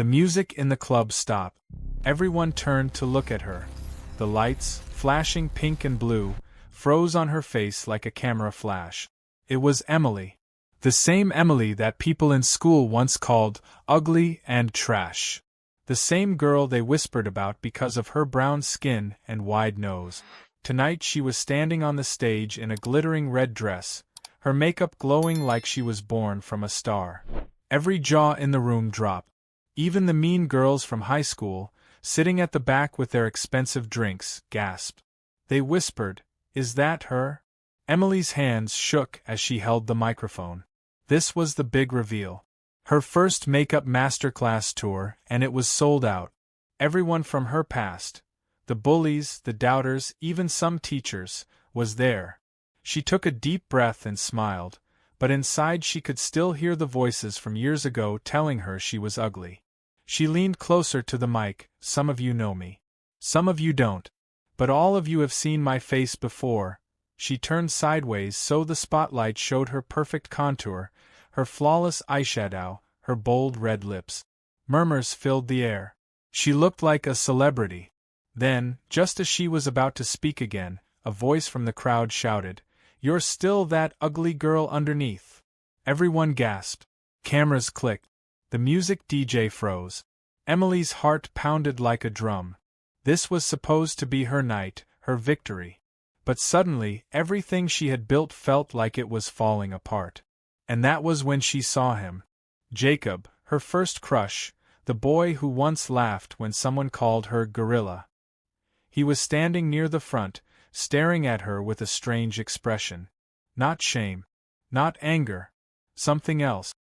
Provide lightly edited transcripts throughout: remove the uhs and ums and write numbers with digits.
The music in the club stopped. Everyone turned to look at her. The lights, flashing pink and blue, froze on her face like a camera flash. It was Emily. The same Emily that people in school once called ugly and trash. The same girl they whispered about because of her brown skin and wide nose. Tonight she was standing on the stage in a glittering red dress, her makeup glowing like she was born from a star. Every jaw in the room dropped. Even the mean girls from high school, sitting at the back with their expensive drinks, gasped. They whispered, "Is that her?" Emily's hands shook as she held the microphone. This was the big reveal. Her first makeup masterclass tour, and it was sold out. Everyone from her past, the bullies, the doubters, even some teachers, was there. She took a deep breath and smiled, but inside she could still hear the voices from years ago telling her she was ugly. She leaned closer to the mic. "Some of you know me. Some of you don't. But all of you have seen my face before." She turned sideways so the spotlight showed her perfect contour, her flawless eyeshadow, her bold red lips. Murmurs filled the air. She looked like a celebrity. Then, just as she was about to speak again, a voice from the crowd shouted, "You're still that ugly girl underneath." Everyone gasped. Cameras clicked. The music DJ froze. Emily's heart pounded like a drum. This was supposed to be her night, her victory. But suddenly, everything she had built felt like it was falling apart. And that was when she saw him. Jacob, her first crush, the boy who once laughed when someone called her gorilla. He was standing near the front, staring at her with a strange expression. Not shame. Not anger. Something else.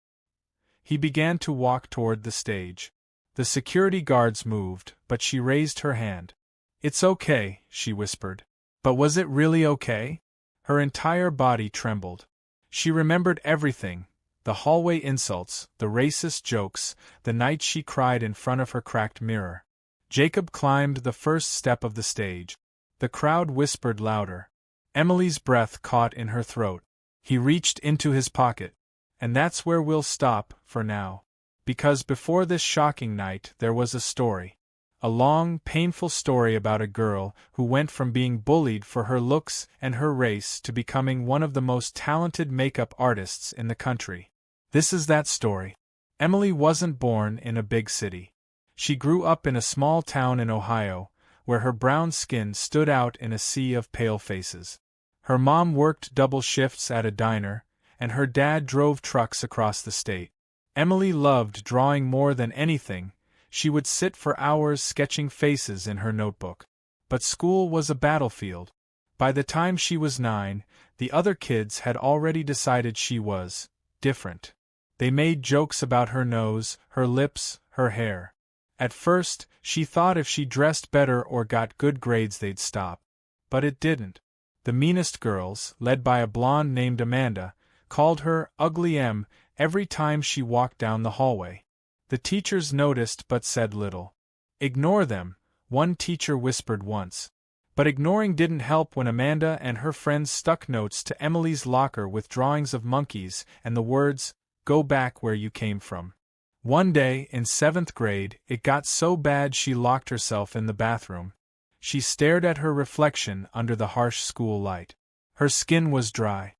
He began to walk toward the stage. The security guards moved, but she raised her hand. "It's okay," she whispered. But was it really okay? Her entire body trembled. She remembered everything, the hallway insults, the racist jokes, the night she cried in front of her cracked mirror. Jacob climbed the first step of the stage. The crowd whispered louder. Emily's breath caught in her throat. He reached into his pocket. And that's where we'll stop, for now. Because before this shocking night there was a story. A long, painful story about a girl who went from being bullied for her looks and her race to becoming one of the most talented makeup artists in the country. This is that story. Emily wasn't born in a big city. She grew up in a small town in Ohio, where her brown skin stood out in a sea of pale faces. Her mom worked double shifts at a diner, and her dad drove trucks across the state. Emily loved drawing more than anything. She would sit for hours sketching faces in her notebook. But school was a battlefield. By the time she was 9, the other kids had already decided she was different. They made jokes about her nose, her lips, her hair. At first, she thought if she dressed better or got good grades they'd stop. But it didn't. The meanest girls, led by a blonde named Amanda, called her Ugly M every time she walked down the hallway. The teachers noticed but said little. "Ignore them," one teacher whispered once. But ignoring didn't help when Amanda and her friends stuck notes to Emily's locker with drawings of monkeys and the words, "Go back where you came from." One day, in 7th grade, it got so bad she locked herself in the bathroom. She stared at her reflection under the harsh school light. Her skin was dry.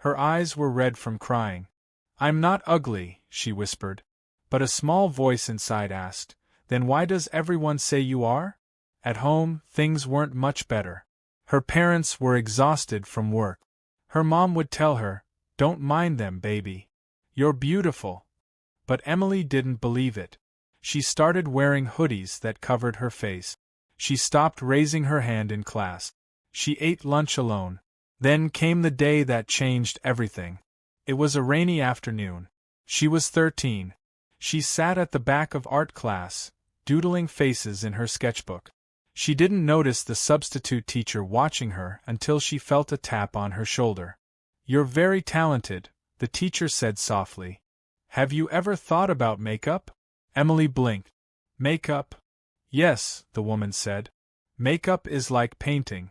Her eyes were red from crying. "I'm not ugly," she whispered. But a small voice inside asked, "Then why does everyone say you are?" At home, things weren't much better. Her parents were exhausted from work. Her mom would tell her, "Don't mind them, baby. You're beautiful." But Emily didn't believe it. She started wearing hoodies that covered her face. She stopped raising her hand in class. She ate lunch alone. Then came the day that changed everything. It was a rainy afternoon. She was 13. She sat at the back of art class, doodling faces in her sketchbook. She didn't notice the substitute teacher watching her until she felt a tap on her shoulder. "You're very talented," the teacher said softly. "Have you ever thought about makeup?" Emily blinked. "Makeup?" "Yes," the woman said. "Makeup is like painting.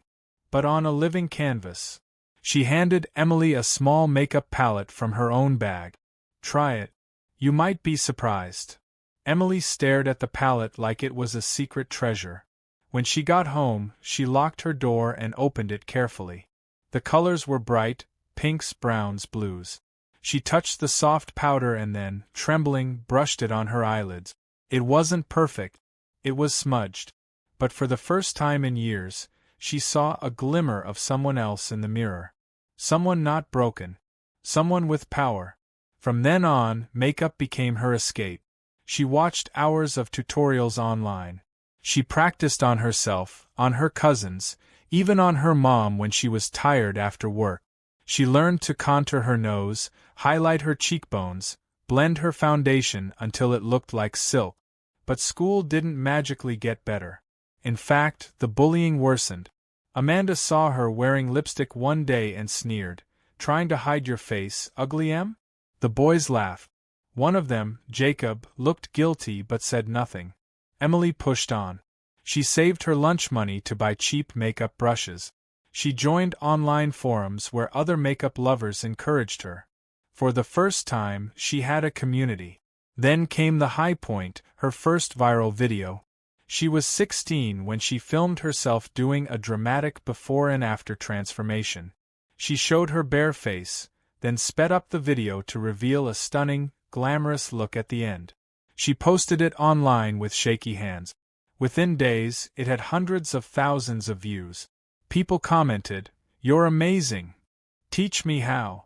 But on a living canvas." She handed Emily a small makeup palette from her own bag. "Try it. You might be surprised." Emily stared at the palette like it was a secret treasure. When she got home, she locked her door and opened it carefully. The colors were bright, pinks, browns, blues. She touched the soft powder and then, trembling, brushed it on her eyelids. It wasn't perfect. It was smudged. But for the first time in years, she saw a glimmer of someone else in the mirror. Someone not broken. Someone with power. From then on, makeup became her escape. She watched hours of tutorials online. She practiced on herself, on her cousins, even on her mom when she was tired after work. She learned to contour her nose, highlight her cheekbones, blend her foundation until it looked like silk. But school didn't magically get better. In fact, the bullying worsened. Amanda saw her wearing lipstick one day and sneered, "Trying to hide your face, ugly Em?" The boys laughed. One of them, Jacob, looked guilty but said nothing. Emily pushed on. She saved her lunch money to buy cheap makeup brushes. She joined online forums where other makeup lovers encouraged her. For the first time, she had a community. Then came the high point, her first viral video. She was 16 when she filmed herself doing a dramatic before and after transformation. She showed her bare face, then sped up the video to reveal a stunning, glamorous look at the end. She posted it online with shaky hands. Within days, it had hundreds of thousands of views. People commented, "You're amazing. Teach me how.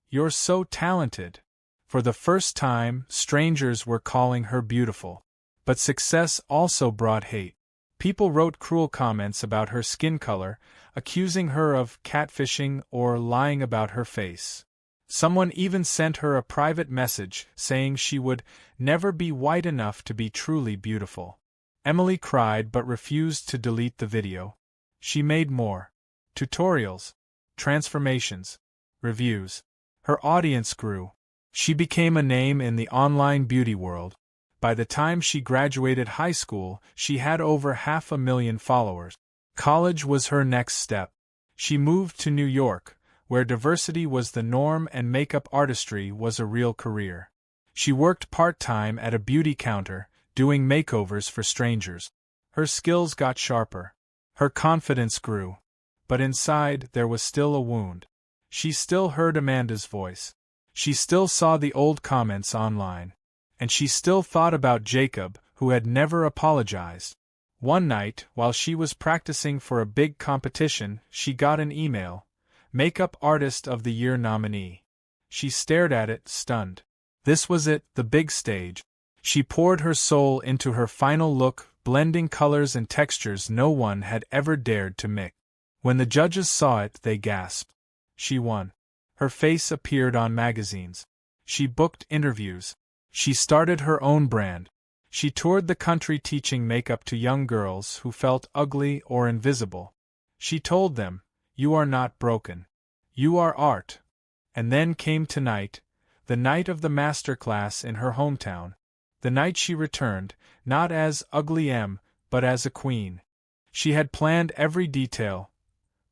You're so talented." For the first time, strangers were calling her beautiful. But success also brought hate. People wrote cruel comments about her skin color, accusing her of catfishing or lying about her face. Someone even sent her a private message saying she would never be white enough to be truly beautiful. Emily cried but refused to delete the video. She made more. Tutorials, transformations, reviews. Her audience grew. She became a name in the online beauty world. By the time she graduated high school, she had over 500,000 followers. College was her next step. She moved to New York, where diversity was the norm and makeup artistry was a real career. She worked part-time at a beauty counter, doing makeovers for strangers. Her skills got sharper. Her confidence grew. But inside, there was still a wound. She still heard Amanda's voice. She still saw the old comments online. And she still thought about Jacob, who had never apologized. One night, while she was practicing for a big competition, she got an email. Makeup Artist of the Year nominee. She stared at it, stunned. This was it, the big stage. She poured her soul into her final look, blending colors and textures no one had ever dared to mix. When the judges saw it, they gasped. She won. Her face appeared on magazines. She booked interviews. She started her own brand. She toured the country teaching makeup to young girls who felt ugly or invisible. She told them, "You are not broken. You are art." And then came tonight, the night of the master class in her hometown. The night she returned, not as Ugly Em, but as a queen. She had planned every detail.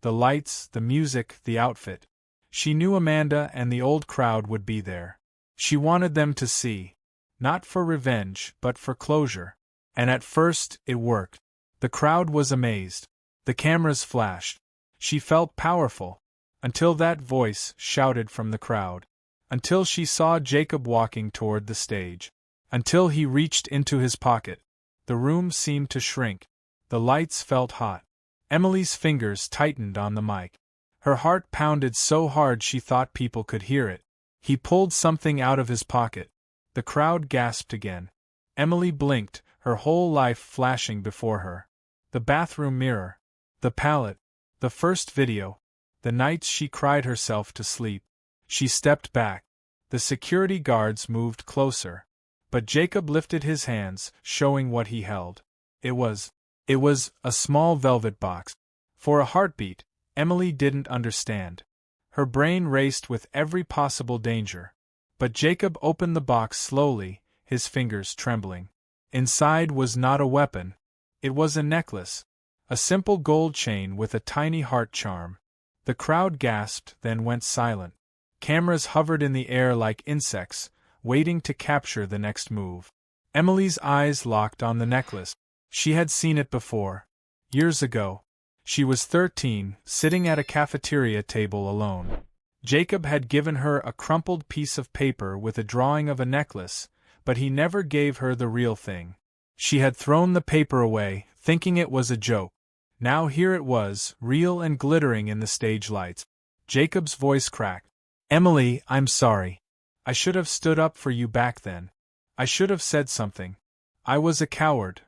The lights, the music, the outfit. She knew Amanda and the old crowd would be there. She wanted them to see. Not for revenge, but for closure. And at first, it worked. The crowd was amazed. The cameras flashed. She felt powerful. Until that voice shouted from the crowd. Until she saw Jacob walking toward the stage. Until he reached into his pocket. The room seemed to shrink. The lights felt hot. Emily's fingers tightened on the mic. Her heart pounded so hard she thought people could hear it. He pulled something out of his pocket. The crowd gasped again. Emily blinked, her whole life flashing before her. The bathroom mirror. The palette. The first video. The nights she cried herself to sleep. She stepped back. The security guards moved closer. But Jacob lifted his hands, showing what he held. It was a small velvet box. For a heartbeat, Emily didn't understand. Her brain raced with every possible danger. But Jacob opened the box slowly, his fingers trembling. Inside was not a weapon. It was a necklace. A simple gold chain with a tiny heart charm. The crowd gasped, then went silent. Cameras hovered in the air like insects, waiting to capture the next move. Emily's eyes locked on the necklace. She had seen it before. Years ago. She was 13, sitting at a cafeteria table alone. Jacob had given her a crumpled piece of paper with a drawing of a necklace, but he never gave her the real thing. She had thrown the paper away, thinking it was a joke. Now here it was, real and glittering in the stage lights. Jacob's voice cracked. "Emily, I'm sorry. I should have stood up for you back then. I should have said something. I was a coward."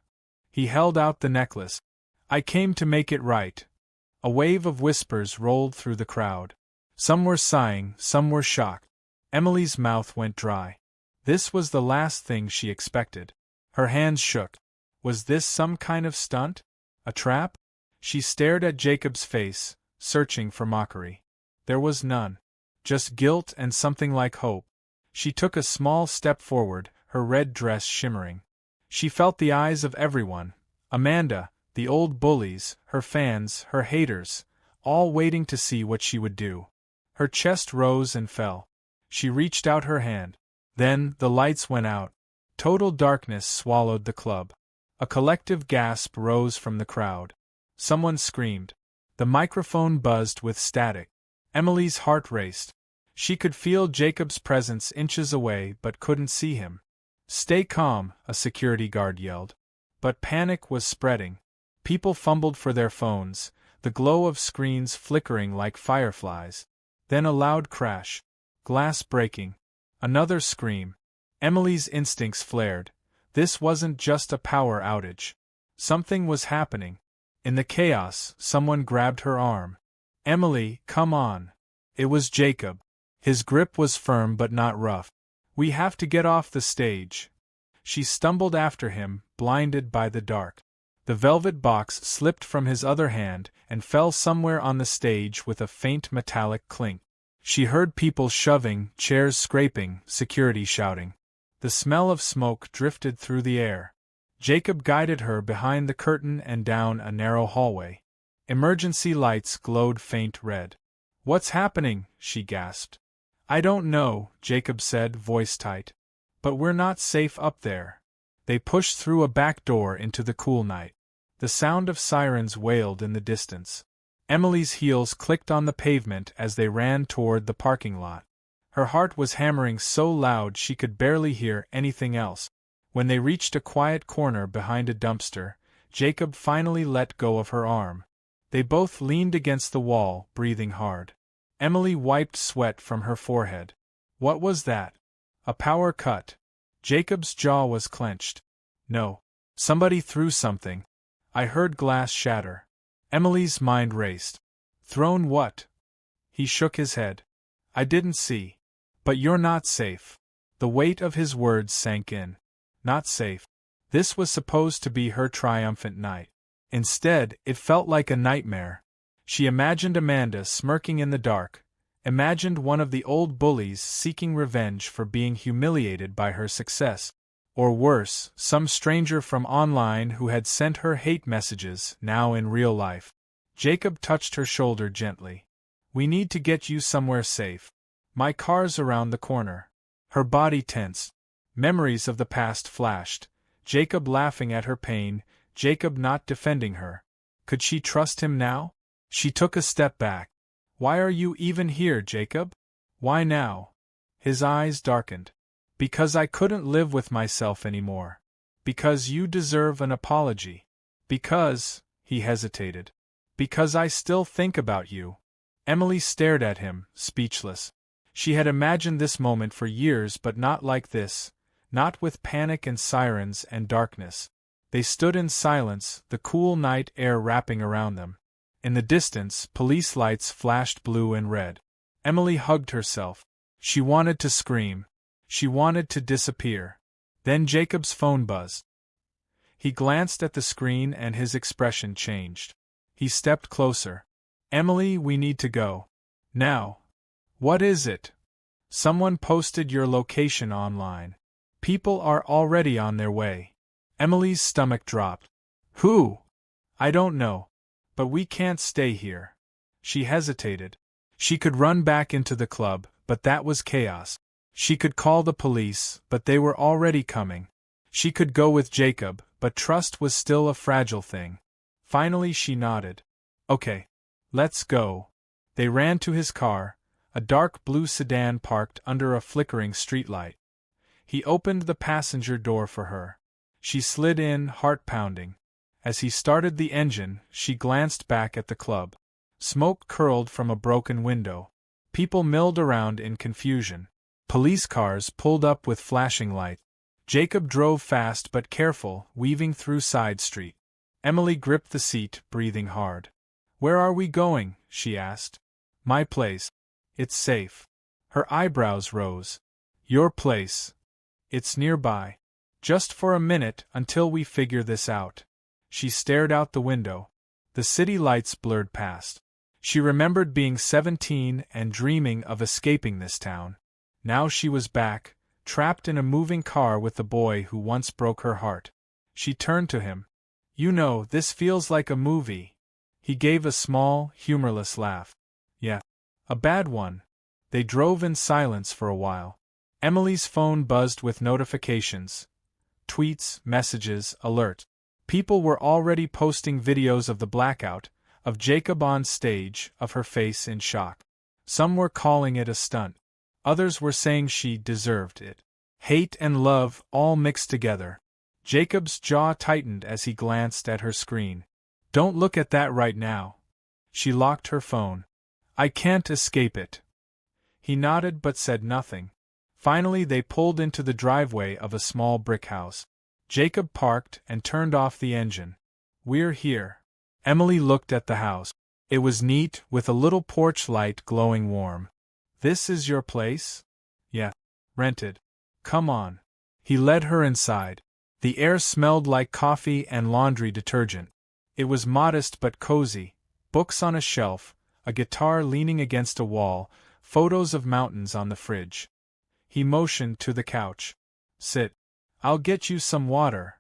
He held out the necklace. "I came to make it right." A wave of whispers rolled through the crowd. Some were sighing, some were shocked. Emily's mouth went dry. This was the last thing she expected. Her hands shook. Was this some kind of stunt? A trap? She stared at Jacob's face, searching for mockery. There was none. Just guilt and something like hope. She took a small step forward, her red dress shimmering. She felt the eyes of everyone. Amanda, the old bullies, her fans, her haters, all waiting to see what she would do. Her chest rose and fell. She reached out her hand. Then, the lights went out. Total darkness swallowed the club. A collective gasp rose from the crowd. Someone screamed. The microphone buzzed with static. Emily's heart raced. She could feel Jacob's presence inches away but couldn't see him. "Stay calm," a security guard yelled. But panic was spreading. People fumbled for their phones, the glow of screens flickering like fireflies. Then a loud crash. Glass breaking. Another scream. Emily's instincts flared. This wasn't just a power outage. Something was happening. In the chaos, someone grabbed her arm. "Emily, come on." It was Jacob. His grip was firm but not rough. "We have to get off the stage." She stumbled after him, blinded by the dark. The velvet box slipped from his other hand and fell somewhere on the stage with a faint metallic clink. She heard people shoving, chairs scraping, security shouting. The smell of smoke drifted through the air. Jacob guided her behind the curtain and down a narrow hallway. Emergency lights glowed faint red. "What's happening?" she gasped. "I don't know," Jacob said, voice tight. "But we're not safe up there." They pushed through a back door into the cool night. The sound of sirens wailed in the distance. Emily's heels clicked on the pavement as they ran toward the parking lot. Her heart was hammering so loud she could barely hear anything else. When they reached a quiet corner behind a dumpster, Jacob finally let go of her arm. They both leaned against the wall, breathing hard. Emily wiped sweat from her forehead. What was that? A power cut. Jacob's jaw was clenched. No. Somebody threw something. I heard glass shatter. Emily's mind raced. Thrown what? He shook his head. I didn't see. But you're not safe. The weight of his words sank in. Not safe. This was supposed to be her triumphant night. Instead, it felt like a nightmare. She imagined Amanda smirking in the dark, imagined one of the old bullies seeking revenge for being humiliated by her success. Or worse, some stranger from online who had sent her hate messages, now in real life. Jacob touched her shoulder gently. We need to get you somewhere safe. My car's around the corner. Her body tensed. Memories of the past flashed. Jacob laughing at her pain, Jacob not defending her. Could she trust him now? She took a step back. Why are you even here, Jacob? Why now? His eyes darkened. Because I couldn't live with myself anymore. Because you deserve an apology. Because, he hesitated. Because I still think about you. Emily stared at him, speechless. She had imagined this moment for years, but not like this, not with panic and sirens and darkness. They stood in silence, the cool night air wrapping around them. In the distance, police lights flashed blue and red. Emily hugged herself. She wanted to scream. She wanted to disappear. Then Jacob's phone buzzed. He glanced at the screen and his expression changed. He stepped closer. Emily, we need to go. Now. What is it? Someone posted your location online. People are already on their way. Emily's stomach dropped. Who? I don't know. But we can't stay here. She hesitated. She could run back into the club, but that was chaos. She could call the police, but they were already coming. She could go with Jacob, but trust was still a fragile thing. Finally she nodded. Okay. Let's go. They ran to his car, a dark blue sedan parked under a flickering streetlight. He opened the passenger door for her. She slid in, heart pounding. As he started the engine, she glanced back at the club. Smoke curled from a broken window. People milled around in confusion. Police cars pulled up with flashing lights. Jacob drove fast but careful, weaving through side street. Emily gripped the seat, breathing hard. Where are we going? She asked. My place. It's safe. Her eyebrows rose. Your place. It's nearby. Just for a minute until we figure this out. She stared out the window. The city lights blurred past. She remembered being 17 and dreaming of escaping this town. Now she was back, trapped in a moving car with the boy who once broke her heart. She turned to him. You know, this feels like a movie. He gave a small, humorless laugh. Yeah. A bad one. They drove in silence for a while. Emily's phone buzzed with notifications. Tweets, messages, alerts. People were already posting videos of the blackout, of Jacob on stage, of her face in shock. Some were calling it a stunt. Others were saying she deserved it. Hate and love, all mixed together. Jacob's jaw tightened as he glanced at her screen. Don't look at that right now. She locked her phone. I can't escape it. He nodded but said nothing. Finally they pulled into the driveway of a small brick house. Jacob parked and turned off the engine. We're here. Emily looked at the house. It was neat, with a little porch light glowing warm. This is your place? Yeah. Rented. Come on. He led her inside. The air smelled like coffee and laundry detergent. It was modest but cozy. Books on a shelf, a guitar leaning against a wall, photos of mountains on the fridge. He motioned to the couch. Sit. I'll get you some water.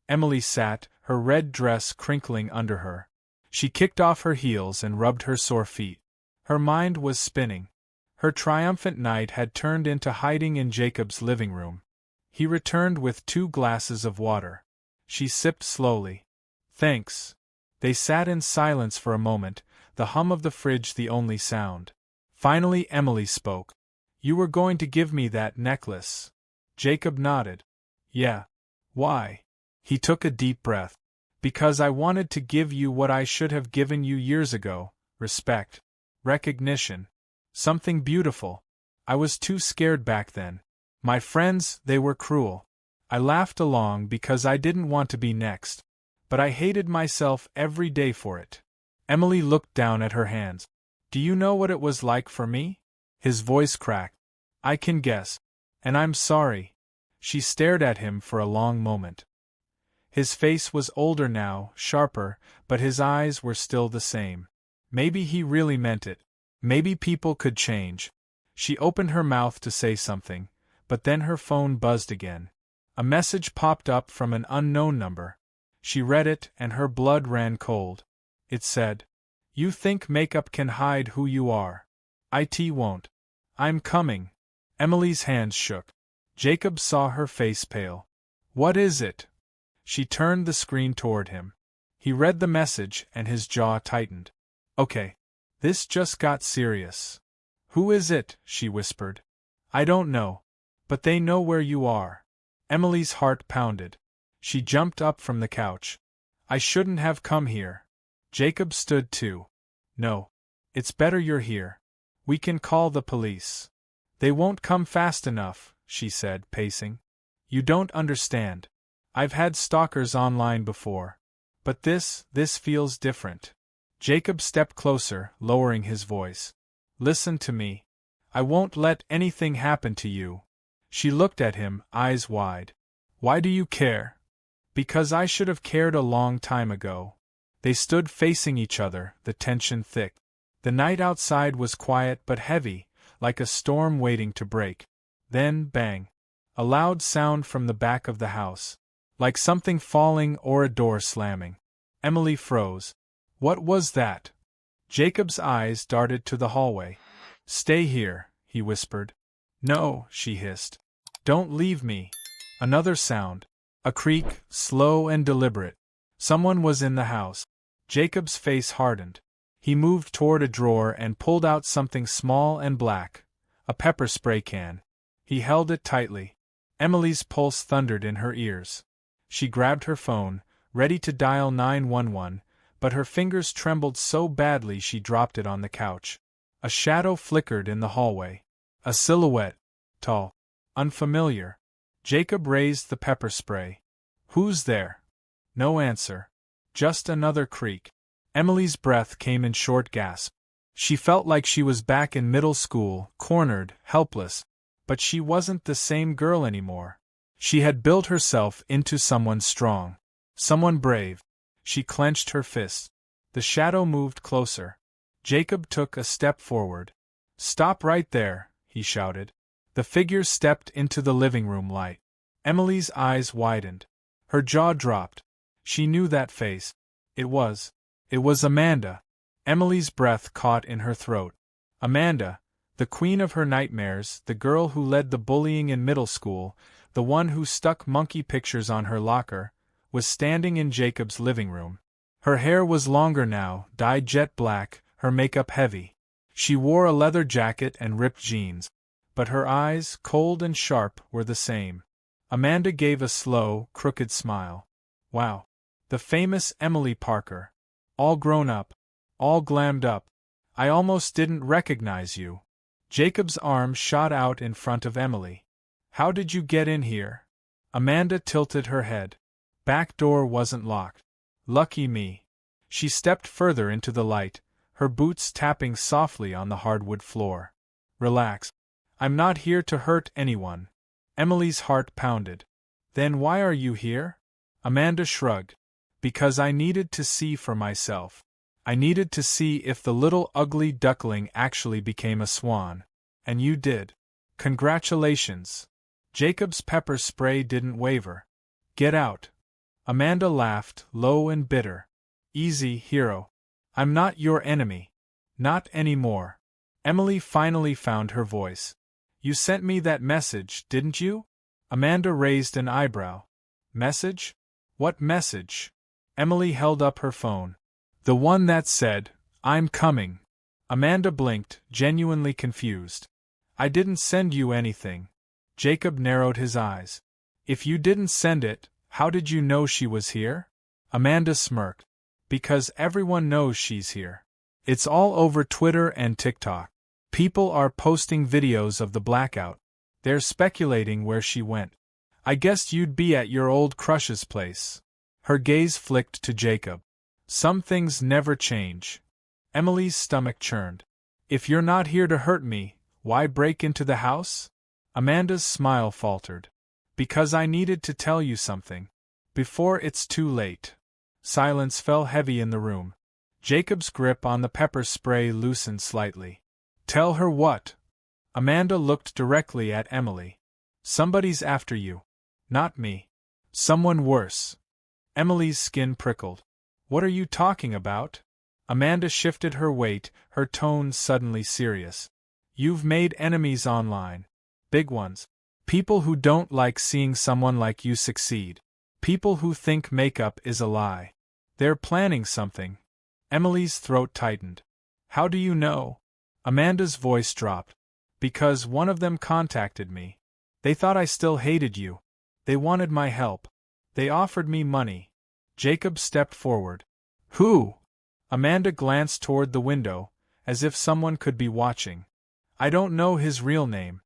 Emily sat, her red dress crinkling under her. She kicked off her heels and rubbed her sore feet. Her mind was spinning. Her triumphant night had turned into hiding in Jacob's living room. He returned with 2 glasses of water. She sipped slowly. Thanks. They sat in silence for a moment, the hum of the fridge the only sound. Finally Emily spoke. You were going to give me that necklace. Jacob nodded. Yeah. Why? He took a deep breath. Because I wanted to give you what I should have given you years ago, respect. Recognition. Something beautiful. I was too scared back then. My friends, they were cruel. I laughed along because I didn't want to be next. But I hated myself every day for it. Emily looked down at her hands. Do you know what it was like for me? His voice cracked. I can guess. And I'm sorry. She stared at him for a long moment. His face was older now, sharper, but his eyes were still the same. Maybe he really meant it. Maybe people could change. She opened her mouth to say something, but then her phone buzzed again. A message popped up from an unknown number. She read it and her blood ran cold. It said, You think makeup can hide who you are. It won't. I'm coming. Emily's hands shook. Jacob saw her face pale. What is it? She turned the screen toward him. He read the message and his jaw tightened. Okay. This just got serious. Who is it? She whispered. I don't know. But they know where you are. Emily's heart pounded. She jumped up from the couch. I shouldn't have come here. Jacob stood too. No. It's better you're here. We can call the police. They won't come fast enough, she said, pacing. You don't understand. I've had stalkers online before. But this feels different. Jacob stepped closer, lowering his voice. Listen to me. I won't let anything happen to you. She looked at him, eyes wide. Why do you care? Because I should have cared a long time ago. They stood facing each other, the tension thick. The night outside was quiet but heavy, like a storm waiting to break. Then, bang. A loud sound from the back of the house. Like something falling or a door slamming. Emily froze. What was that? Jacob's eyes darted to the hallway. Stay here, he whispered. No, she hissed. Don't leave me. Another sound. A creak, slow and deliberate. Someone was in the house. Jacob's face hardened. He moved toward a drawer and pulled out something small and black. A pepper spray can. He held it tightly. Emily's pulse thundered in her ears. She grabbed her phone, ready to dial 911, but her fingers trembled so badly she dropped it on the couch. A shadow flickered in the hallway. A silhouette. Tall. Unfamiliar. Jacob raised the pepper spray. Who's there? No answer. Just another creak. Emily's breath came in short gasps. She felt like she was back in middle school, cornered, helpless. But she wasn't the same girl anymore. She had built herself into someone strong. Someone brave. She clenched her fists. The shadow moved closer. Jacob took a step forward. Stop right there, he shouted. The figure stepped into the living room light. Emily's eyes widened. Her jaw dropped. She knew that face. It was Amanda. Emily's breath caught in her throat. Amanda, the queen of her nightmares, the girl who led the bullying in middle school, the one who stuck monkey pictures on her locker, was standing in Jacob's living room. Her hair was longer now, dyed jet black, her makeup heavy. She wore a leather jacket and ripped jeans. But her eyes, cold and sharp, were the same. Amanda gave a slow, crooked smile. Wow. The famous Emily Parker. All grown up. All glammed up. I almost didn't recognize you. Jacob's arm shot out in front of Emily. How did you get in here? Amanda tilted her head. Back door wasn't locked. Lucky me. She stepped further into the light, her boots tapping softly on the hardwood floor. Relax. I'm not here to hurt anyone. Emily's heart pounded. Then why are you here? Amanda shrugged. Because I needed to see for myself. I needed to see if the little ugly duckling actually became a swan. And you did. Congratulations. Jacob's pepper spray didn't waver. Get out. Amanda laughed, low and bitter. Easy, hero. I'm not your enemy. Not anymore. Emily finally found her voice. You sent me that message, didn't you? Amanda raised an eyebrow. Message? What message? Emily held up her phone. The one that said, I'm coming. Amanda blinked, genuinely confused. I didn't send you anything. Jacob narrowed his eyes. If you didn't send it, how did you know she was here? Amanda smirked. Because everyone knows she's here. It's all over Twitter and TikTok. People are posting videos of the blackout. They're speculating where she went. I guessed you'd be at your old crush's place. Her gaze flicked to Jacob. Some things never change. Emily's stomach churned. If you're not here to hurt me, why break into the house? Amanda's smile faltered. Because I needed to tell you something. Before it's too late. Silence fell heavy in the room. Jacob's grip on the pepper spray loosened slightly. Tell her what? Amanda looked directly at Emily. Somebody's after you. Not me. Someone worse. Emily's skin prickled. What are you talking about? Amanda shifted her weight, her tone suddenly serious. You've made enemies online. Big ones. People who don't like seeing someone like you succeed. People who think makeup is a lie. They're planning something. Emily's throat tightened. How do you know? Amanda's voice dropped. Because one of them contacted me. They thought I still hated you. They wanted my help. They offered me money. Jacob stepped forward. Who? Amanda glanced toward the window, as if someone could be watching. I don't know his real name.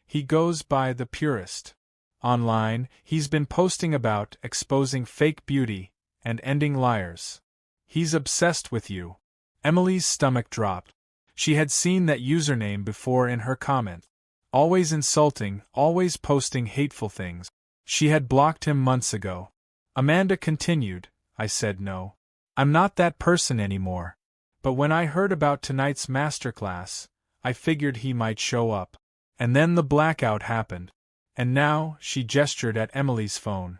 He goes by the Purist. Online, he's been posting about exposing fake beauty and ending liars. He's obsessed with you. Emily's stomach dropped. She had seen that username before in her comments. Always insulting, always posting hateful things. She had blocked him months ago. Amanda continued, I said no. I'm not that person anymore. But when I heard about tonight's masterclass, I figured he might show up. And then the blackout happened. And now, she gestured at Emily's phone.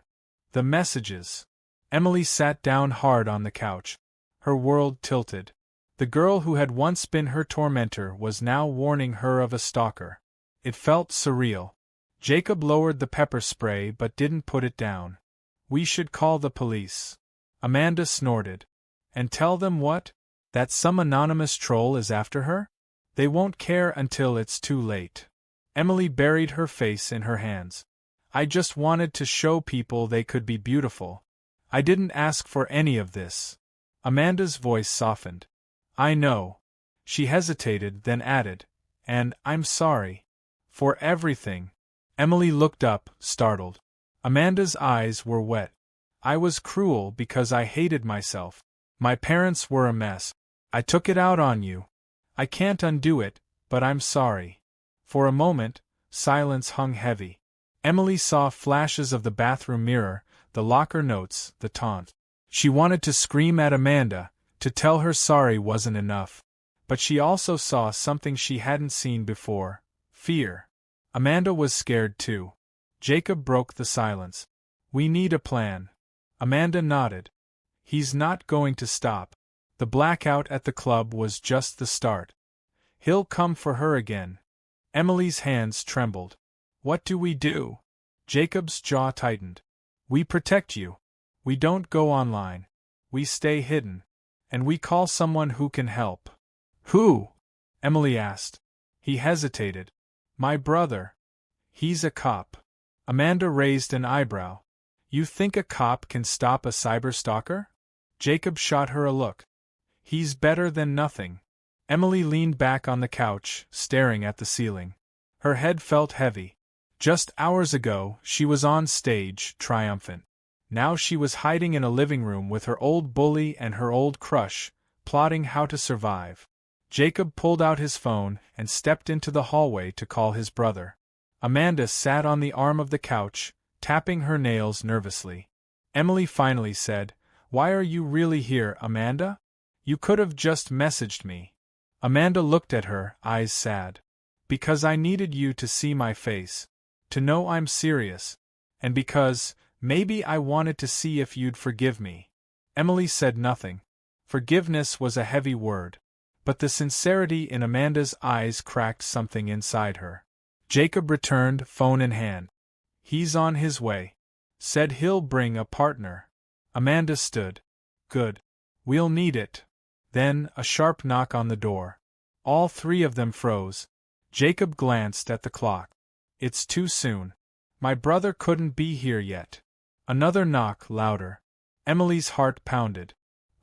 The messages. Emily sat down hard on the couch. Her world tilted. The girl who had once been her tormentor was now warning her of a stalker. It felt surreal. Jacob lowered the pepper spray but didn't put it down. "We should call the police." Amanda snorted. "And tell them what? That some anonymous troll is after her? They won't care until it's too late." Emily buried her face in her hands. "I just wanted to show people they could be beautiful. I didn't ask for any of this." Amanda's voice softened. "I know." She hesitated, then added, "And I'm sorry. For everything." Emily looked up, startled. Amanda's eyes were wet. "I was cruel because I hated myself. My parents were a mess. I took it out on you. I can't undo it, but I'm sorry." For a moment, silence hung heavy. Emily saw flashes of the bathroom mirror, the locker notes, the taunt. She wanted to scream at Amanda, to tell her sorry wasn't enough. But she also saw something she hadn't seen before: fear. Amanda was scared too. Jacob broke the silence. "We need a plan." Amanda nodded. "He's not going to stop. The blackout at the club was just the start. He'll come for her again." Emily's hands trembled. "What do we do?" Jacob's jaw tightened. "We protect you. We don't go online. We stay hidden. And we call someone who can help." "Who?" Emily asked. He hesitated. "My brother. He's a cop." Amanda raised an eyebrow. "You think a cop can stop a cyberstalker?" Jacob shot her a look. "He's better than nothing." Emily leaned back on the couch, staring at the ceiling. Her head felt heavy. Just hours ago, she was on stage, triumphant. Now she was hiding in a living room with her old bully and her old crush, plotting how to survive. Jacob pulled out his phone and stepped into the hallway to call his brother. Amanda sat on the arm of the couch, tapping her nails nervously. Emily finally said, "Why are you really here, Amanda? You could have just messaged me." Amanda looked at her, eyes sad. "Because I needed you to see my face. To know I'm serious. And because, maybe I wanted to see if you'd forgive me." Emily said nothing. Forgiveness was a heavy word. But the sincerity in Amanda's eyes cracked something inside her. Jacob returned, phone in hand. "He's on his way. Said he'll bring a partner." Amanda stood. "Good. We'll need it." Then, a sharp knock on the door. All three of them froze. Jacob glanced at the clock. "It's too soon. My brother couldn't be here yet." Another knock, louder. Emily's heart pounded.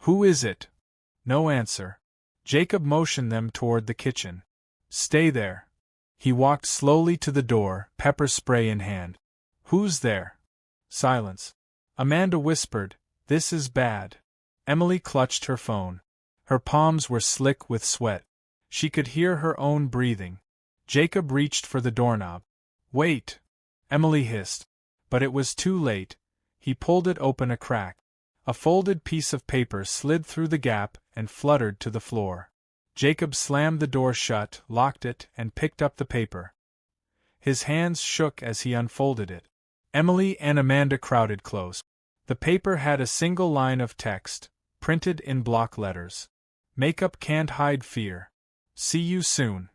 "Who is it?" No answer. Jacob motioned them toward the kitchen. "Stay there." He walked slowly to the door, pepper spray in hand. "Who's there?" Silence. Amanda whispered, "This is bad." Emily clutched her phone. Her palms were slick with sweat. She could hear her own breathing. Jacob reached for the doorknob. "Wait!" Emily hissed. But it was too late. He pulled it open a crack. A folded piece of paper slid through the gap and fluttered to the floor. Jacob slammed the door shut, locked it, and picked up the paper. His hands shook as he unfolded it. Emily and Amanda crowded close. The paper had a single line of text, printed in block letters. "Makeup can't hide fear. See you soon."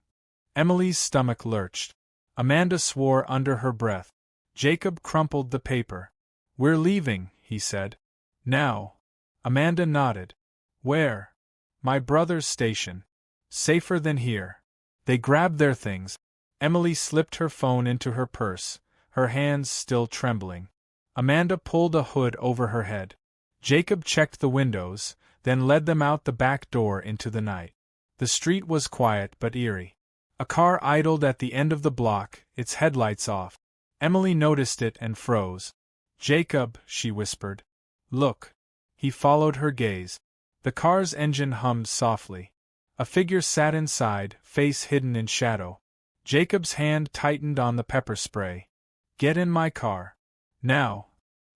Emily's stomach lurched. Amanda swore under her breath. Jacob crumpled the paper. "We're leaving," he said. "Now." Amanda nodded. "Where?" "My brother's station. Safer than here." They grabbed their things. Emily slipped her phone into her purse, her hands still trembling. Amanda pulled a hood over her head. Jacob checked the windows, then led them out the back door into the night. The street was quiet but eerie. A car idled at the end of the block, its headlights off. Emily noticed it and froze. "Jacob," she whispered. "Look." He followed her gaze. The car's engine hummed softly. A figure sat inside, face hidden in shadow. Jacob's hand tightened on the pepper spray. "Get in my car. Now."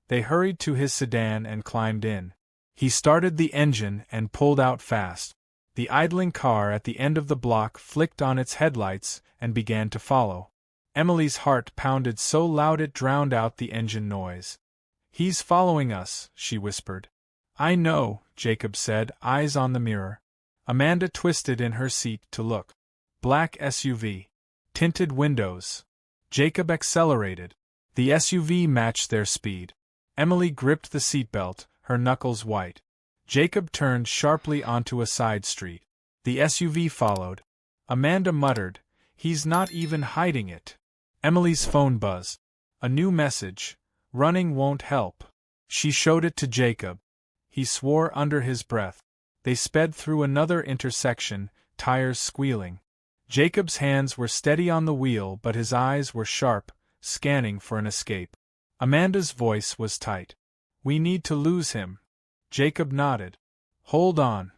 They hurried to his sedan and climbed in. He started the engine and pulled out fast. The idling car at the end of the block flicked on its headlights and began to follow. Emily's heart pounded so loud it drowned out the engine noise. "He's following us," she whispered. "I know," Jacob said, eyes on the mirror. Amanda twisted in her seat to look. Black SUV. Tinted windows. Jacob accelerated. The SUV matched their speed. Emily gripped the seatbelt, her knuckles white. Jacob turned sharply onto a side street. The SUV followed. Amanda muttered, "He's not even hiding it." Emily's phone buzzed. A new message. "Running won't help." She showed it to Jacob. He swore under his breath. They sped through another intersection, tires squealing. Jacob's hands were steady on the wheel, but his eyes were sharp, scanning for an escape. Amanda's voice was tight. "We need to lose him." Jacob nodded. "Hold on."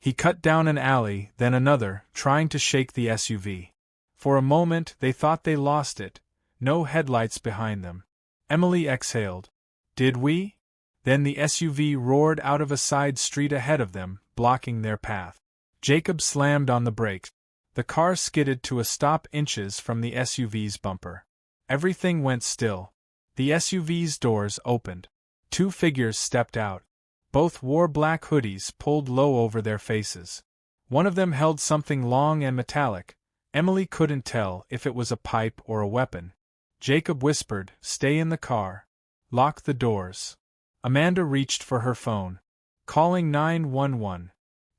He cut down an alley, then another, trying to shake the SUV. For a moment they thought they lost it. No headlights behind them. Emily exhaled. "Did we?" Then the SUV roared out of a side street ahead of them, blocking their path. Jacob slammed on the brakes. The car skidded to a stop inches from the SUV's bumper. Everything went still. The SUV's doors opened. Two figures stepped out. Both wore black hoodies pulled low over their faces. One of them held something long and metallic. Emily couldn't tell if it was a pipe or a weapon. Jacob whispered, "Stay in the car. Lock the doors." Amanda reached for her phone. Calling 911.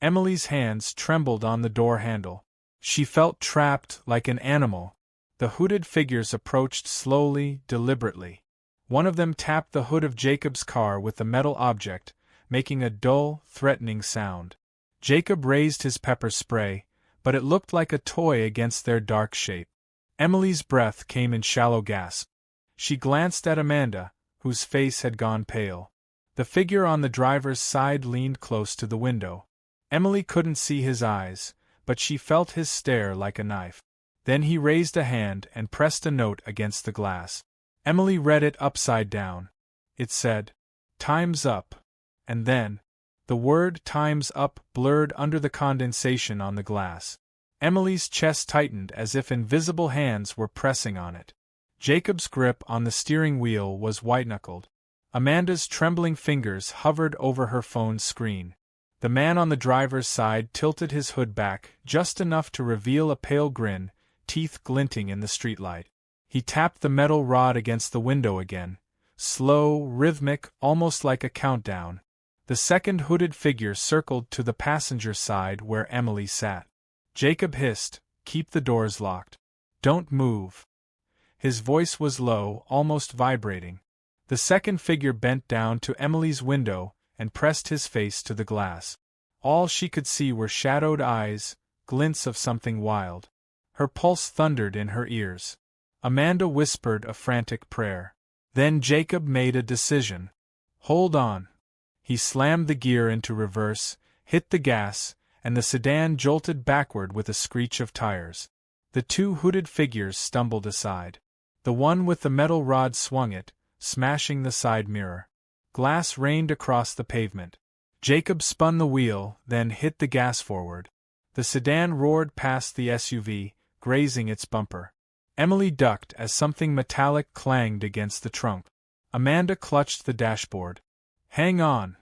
Emily's hands trembled on the door handle. She felt trapped like an animal. The hooded figures approached slowly, deliberately. One of them tapped the hood of Jacob's car with the metal object, making a dull, threatening sound. Jacob raised his pepper spray, but it looked like a toy against their dark shape. Emily's breath came in shallow gasps. She glanced at Amanda, whose face had gone pale. The figure on the driver's side leaned close to the window. Emily couldn't see his eyes, but she felt his stare like a knife. Then he raised a hand and pressed a note against the glass. Emily read it upside down. It said, "Time's up." And then, the word "Time's up" blurred under the condensation on the glass. Emily's chest tightened as if invisible hands were pressing on it. Jacob's grip on the steering wheel was white-knuckled. Amanda's trembling fingers hovered over her phone's screen. The man on the driver's side tilted his hood back, just enough to reveal a pale grin, teeth glinting in the streetlight. He tapped the metal rod against the window again. Slow, rhythmic, almost like a countdown. The second hooded figure circled to the passenger side where Emily sat. Jacob hissed, "Keep the doors locked. Don't move." His voice was low, almost vibrating. The second figure bent down to Emily's window and pressed his face to the glass. All she could see were shadowed eyes, glints of something wild. Her pulse thundered in her ears. Amanda whispered a frantic prayer. Then Jacob made a decision. "Hold on." He slammed the gear into reverse, hit the gas, and the sedan jolted backward with a screech of tires. The two hooded figures stumbled aside. The one with the metal rod swung it, smashing the side mirror. Glass rained across the pavement. Jacob spun the wheel, then hit the gas forward. The sedan roared past the SUV, grazing its bumper. Emily ducked as something metallic clanged against the trunk. Amanda clutched the dashboard. "Hang on!"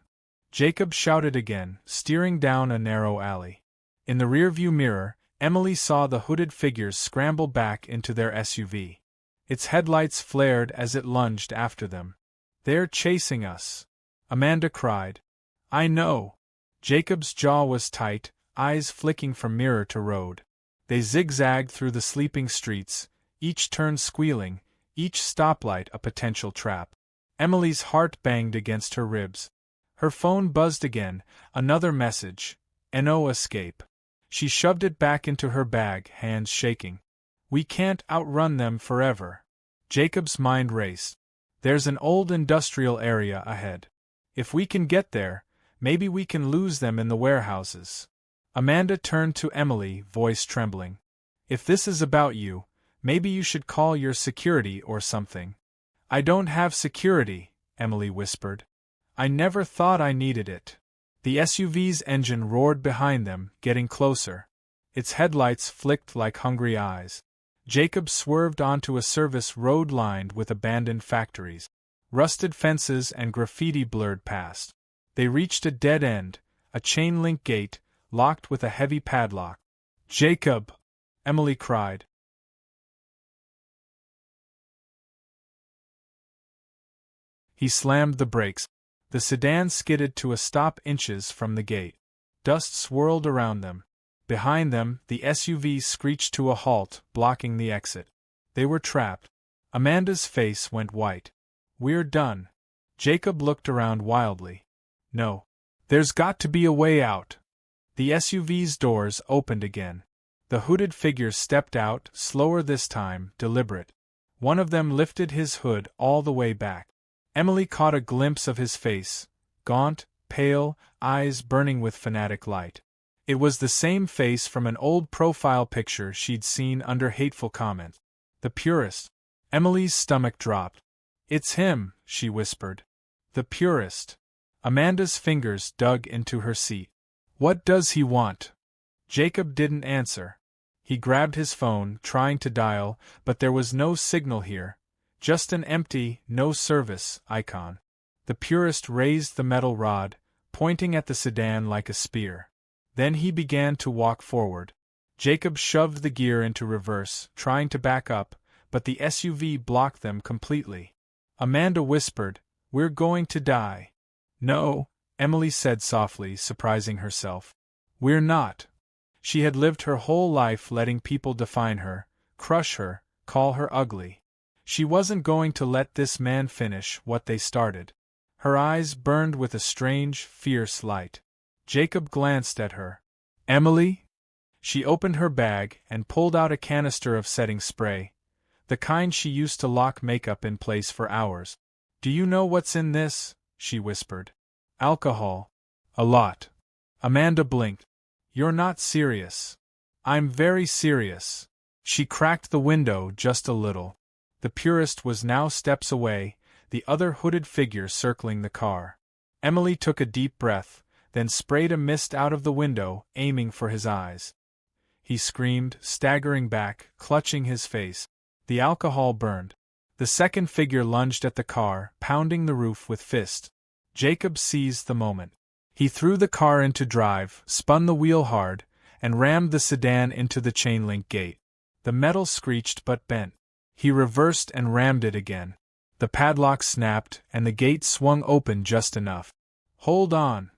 Jacob shouted again, steering down a narrow alley. In the rearview mirror, Emily saw the hooded figures scramble back into their SUV. Its headlights flared as it lunged after them. "They're chasing us!" Amanda cried. "I know!" Jacob's jaw was tight, eyes flicking from mirror to road. They zigzagged through the sleeping streets, each turn squealing, each stoplight a potential trap. Emily's heart banged against her ribs. Her phone buzzed again, another message. "No escape." She shoved it back into her bag, hands shaking. "We can't outrun them forever." Jacob's mind raced. "There's an old industrial area ahead. If we can get there, maybe we can lose them in the warehouses." Amanda turned to Emily, voice trembling. "If this is about you, maybe you should call your security or something." "I don't have security," Emily whispered. "I never thought I needed it." The SUV's engine roared behind them, getting closer. Its headlights flicked like hungry eyes. Jacob swerved onto a service road lined with abandoned factories. Rusted fences and graffiti blurred past. They reached a dead end, a chain-link gate, locked with a heavy padlock. "Jacob!" Emily cried. He slammed the brakes. The sedan skidded to a stop inches from the gate. Dust swirled around them. Behind them, the SUV screeched to a halt, blocking the exit. They were trapped. Amanda's face went white. "We're done." Jacob looked around wildly. "No. There's got to be a way out." The SUV's doors opened again. The hooded figures stepped out, slower this time, deliberate. One of them lifted his hood all the way back. Emily caught a glimpse of his face, gaunt, pale, eyes burning with fanatic light. It was the same face from an old profile picture she'd seen under hateful comments. The purist. Emily's stomach dropped. "It's him," she whispered. "The purist." Amanda's fingers dug into her seat. "What does he want?" Jacob didn't answer. He grabbed his phone, trying to dial, but there was no signal here. Just an empty, no service icon. The purist raised the metal rod, pointing at the sedan like a spear. Then he began to walk forward. Jacob shoved the gear into reverse, trying to back up, but the SUV blocked them completely. Amanda whispered, "We're going to die." "No," Emily said softly, surprising herself. "We're not." She had lived her whole life letting people define her, crush her, call her ugly. She wasn't going to let this man finish what they started. Her eyes burned with a strange, fierce light. Jacob glanced at her. "Emily?" She opened her bag and pulled out a canister of setting spray, the kind she used to lock makeup in place for hours. "Do you know what's in this?" she whispered. "Alcohol. A lot." Amanda blinked. "You're not serious." "I'm very serious." She cracked the window just a little. The purist was now steps away, the other hooded figure circling the car. Emily took a deep breath, then sprayed a mist out of the window, aiming for his eyes. He screamed, staggering back, clutching his face. The alcohol burned. The second figure lunged at the car, pounding the roof with fists. Jacob seized the moment. He threw the car into drive, spun the wheel hard, and rammed the sedan into the chain-link gate. The metal screeched but bent. He reversed and rammed it again. The padlock snapped, and the gate swung open just enough. "Hold on!"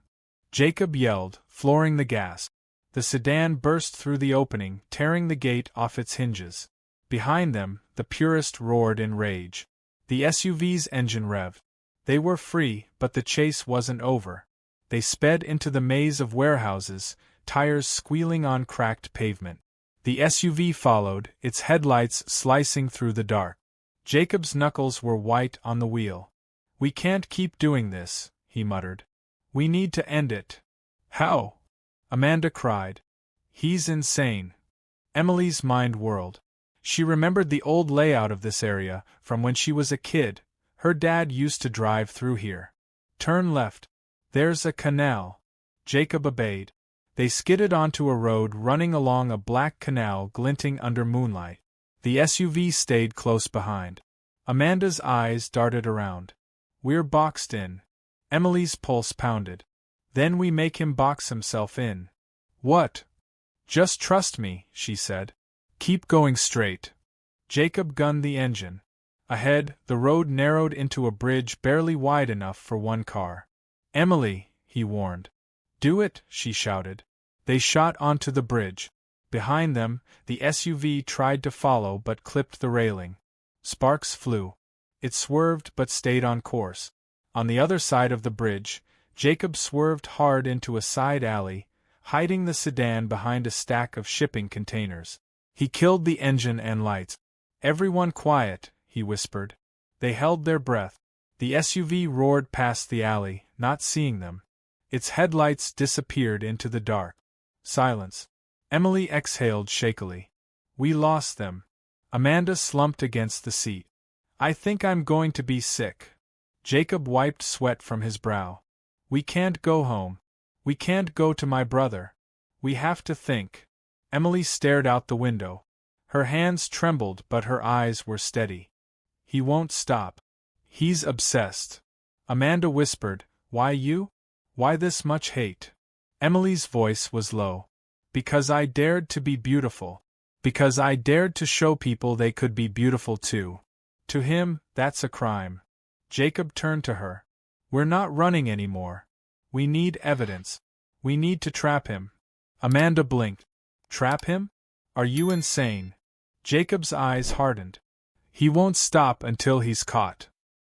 Jacob yelled, flooring the gas. The sedan burst through the opening, tearing the gate off its hinges. Behind them, the purist roared in rage. The SUV's engine revved. They were free, but the chase wasn't over. They sped into the maze of warehouses, tires squealing on cracked pavement. The SUV followed, its headlights slicing through the dark. Jacob's knuckles were white on the wheel. "We can't keep doing this," he muttered. "We need to end it." "How?" Amanda cried. "He's insane." Emily's mind whirled. She remembered the old layout of this area, from when she was a kid. Her dad used to drive through here. "Turn left. There's a canal." Jacob obeyed. They skidded onto a road running along a black canal glinting under moonlight. The SUV stayed close behind. Amanda's eyes darted around. "We're boxed in." Emily's pulse pounded. "Then we make him box himself in." "What?" "Just trust me," she said. "Keep going straight." Jacob gunned the engine. Ahead, the road narrowed into a bridge barely wide enough for one car. "Emily," he warned. "Do it," she shouted. They shot onto the bridge. Behind them, the SUV tried to follow but clipped the railing. Sparks flew. It swerved but stayed on course. On the other side of the bridge, Jacob swerved hard into a side alley, hiding the sedan behind a stack of shipping containers. He killed the engine and lights. "Everyone quiet," he whispered. They held their breath. The SUV roared past the alley, not seeing them. Its headlights disappeared into the dark. Silence. Emily exhaled shakily. "We lost them." Amanda slumped against the seat. "I think I'm going to be sick." Jacob wiped sweat from his brow. "We can't go home. We can't go to my brother. We have to think." Emily stared out the window. Her hands trembled but her eyes were steady. "He won't stop. He's obsessed." Amanda whispered, "Why you? Why this much hate?" Emily's voice was low. Because I dared to be beautiful. Because I dared to show people they could be beautiful too. To him, that's a crime. Jacob turned to her. We're not running anymore. We need evidence. We need to trap him. Amanda blinked. Trap him? Are you insane? Jacob's eyes hardened. He won't stop until he's caught.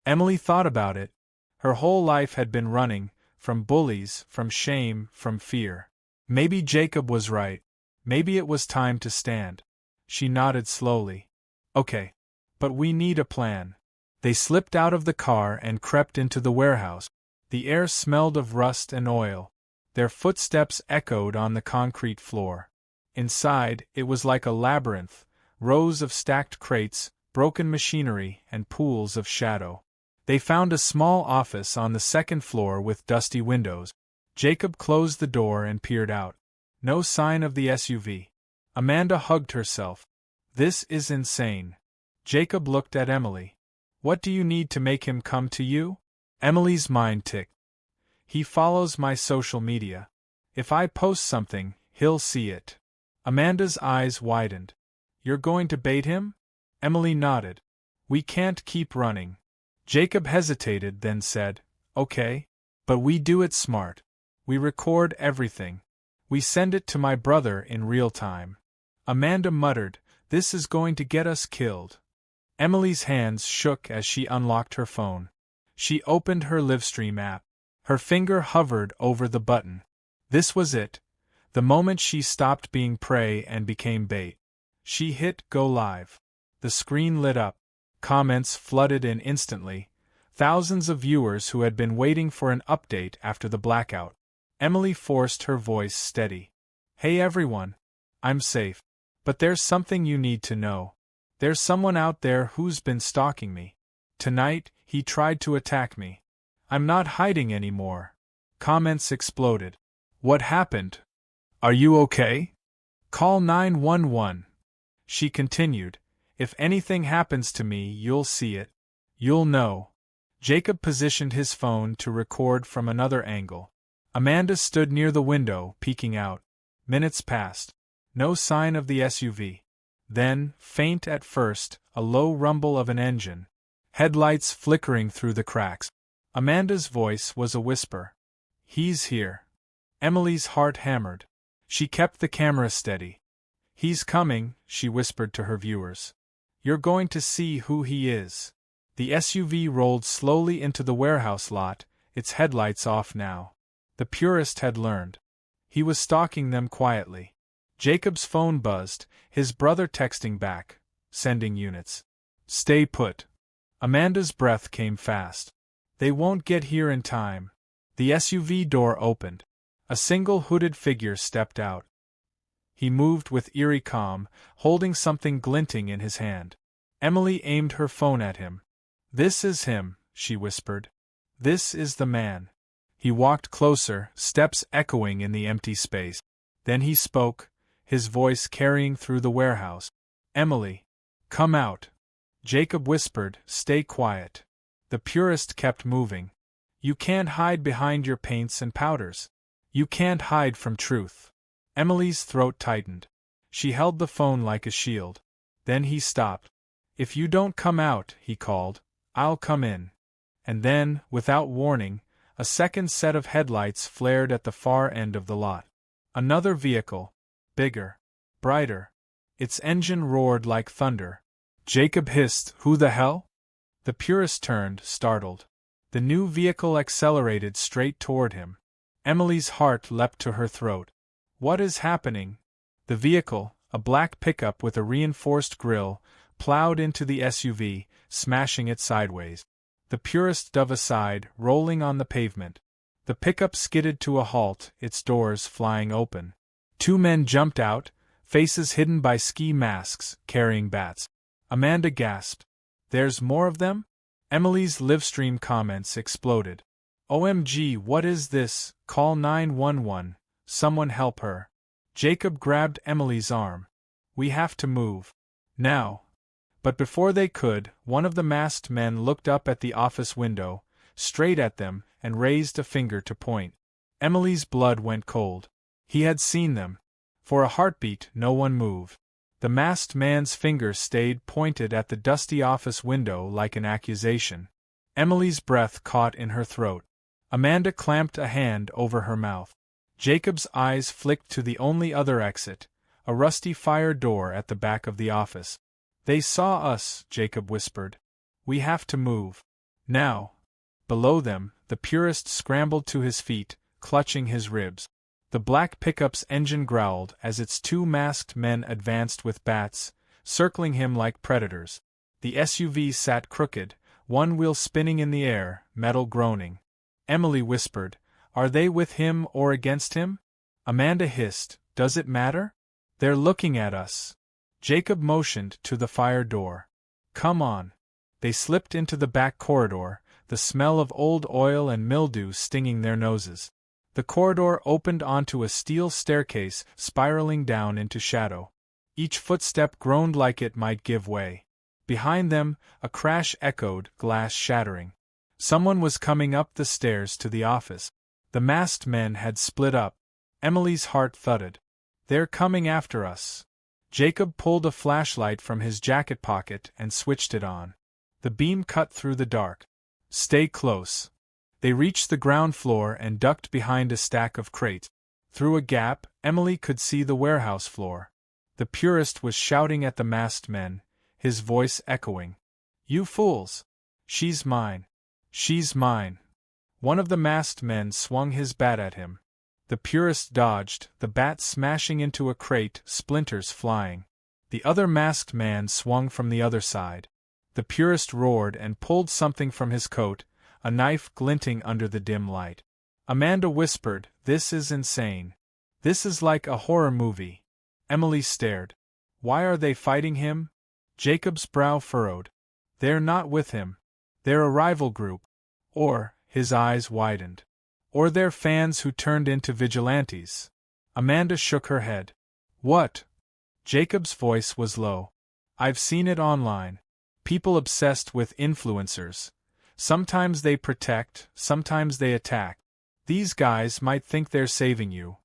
Emily thought about it. Her whole life had been running, from bullies, from shame, from fear. Maybe Jacob was right. Maybe it was time to stand. She nodded slowly. Okay. But we need a plan. They slipped out of the car and crept into the warehouse. The air smelled of rust and oil. Their footsteps echoed on the concrete floor. Inside, it was like a labyrinth, rows of stacked crates, broken machinery, and pools of shadow. They found a small office on the second floor with dusty windows. Jacob closed the door and peered out. No sign of the SUV. Amanda hugged herself. This is insane. Jacob looked at Emily. What do you need to make him come to you? Emily's mind ticked. He follows my social media. If I post something, he'll see it. Amanda's eyes widened. You're going to bait him? Emily nodded. We can't keep running. Jacob hesitated, then said, Okay. But we do it smart. We record everything. We send it to my brother in real time. Amanda muttered, This is going to get us killed. Emily's hands shook as she unlocked her phone. She opened her Livestream app. Her finger hovered over the button. This was it. The moment she stopped being prey and became bait. She hit Go Live. The screen lit up. Comments flooded in instantly. Thousands of viewers who had been waiting for an update after the blackout. Emily forced her voice steady. Hey everyone. I'm safe. But there's something you need to know. There's someone out there who's been stalking me. Tonight, he tried to attack me. I'm not hiding anymore. Comments exploded. What happened? Are you okay? Call 911. She continued. If anything happens to me, you'll see it. You'll know. Jacob positioned his phone to record from another angle. Amanda stood near the window, peeking out. Minutes passed. No sign of the SUV. Then, faint at first, a low rumble of an engine. Headlights flickering through the cracks. Amanda's voice was a whisper. He's here. Emily's heart hammered. She kept the camera steady. He's coming, she whispered to her viewers. You're going to see who he is. The SUV rolled slowly into the warehouse lot, its headlights off now. The purist had learned. He was stalking them quietly. Jacob's phone buzzed, his brother texting back, sending units. Stay put. Amanda's breath came fast. They won't get here in time. The SUV door opened. A single hooded figure stepped out. He moved with eerie calm, holding something glinting in his hand. Emily aimed her phone at him. This is him, she whispered. This is the man. He walked closer, steps echoing in the empty space. Then he spoke, his voice carrying through the warehouse. Emily, come out. Jacob whispered, stay quiet. The purist kept moving. You can't hide behind your paints and powders. You can't hide from truth. Emily's throat tightened. She held the phone like a shield. Then he stopped. If you don't come out, he called, I'll come in. And then, without warning, a second set of headlights flared at the far end of the lot. Another vehicle. Bigger. Brighter. Its engine roared like thunder. Jacob hissed, Who the hell? The purist turned, startled. The new vehicle accelerated straight toward him. Emily's heart leapt to her throat. What is happening? The vehicle, a black pickup with a reinforced grille, plowed into the SUV, smashing it sideways. The purist dove aside, rolling on the pavement. The pickup skidded to a halt, its doors flying open. Two men jumped out, faces hidden by ski masks, carrying bats. Amanda gasped. There's more of them? Emily's Livestream comments exploded. OMG, what is this? Call 911. Someone help her. Jacob grabbed Emily's arm. We have to move. Now. But before they could, one of the masked men looked up at the office window, straight at them, and raised a finger to point. Emily's blood went cold. He had seen them. For a heartbeat, no one moved. The masked man's finger stayed pointed at the dusty office window like an accusation. Emily's breath caught in her throat. Amanda clamped a hand over her mouth. Jacob's eyes flicked to the only other exit, a rusty fire door at the back of the office. They saw us, Jacob whispered. We have to move. Now. Below them, the purist scrambled to his feet, clutching his ribs. The black pickup's engine growled as its two masked men advanced with bats, circling him like predators. The SUV sat crooked, one wheel spinning in the air, metal groaning. Emily whispered, "Are they with him or against him?" Amanda hissed, "Does it matter? They're looking at us." Jacob motioned to the fire door. "Come on." They slipped into the back corridor, the smell of old oil and mildew stinging their noses. The corridor opened onto a steel staircase spiraling down into shadow. Each footstep groaned like it might give way. Behind them, a crash echoed, glass shattering. Someone was coming up the stairs to the office. The masked men had split up. Emily's heart thudded. "They're coming after us." Jacob pulled a flashlight from his jacket pocket and switched it on. The beam cut through the dark. "Stay close." They reached the ground floor and ducked behind a stack of crates. Through a gap, Emily could see the warehouse floor. The purist was shouting at the masked men, his voice echoing. "You fools! She's mine! She's mine!" One of the masked men swung his bat at him. The purist dodged, the bat smashing into a crate, splinters flying. The other masked man swung from the other side. The purist roared and pulled something from his coat, a knife glinting under the dim light. Amanda whispered, "This is insane. This is like a horror movie." Emily stared. "Why are they fighting him?" Jacob's brow furrowed. "They're not with him. They're a rival group. Or," his eyes widened, "or they're fans who turned into vigilantes." Amanda shook her head. "What?" Jacob's voice was low. "I've seen it online. People obsessed with influencers. Sometimes they protect, sometimes they attack. These guys might think they're saving you."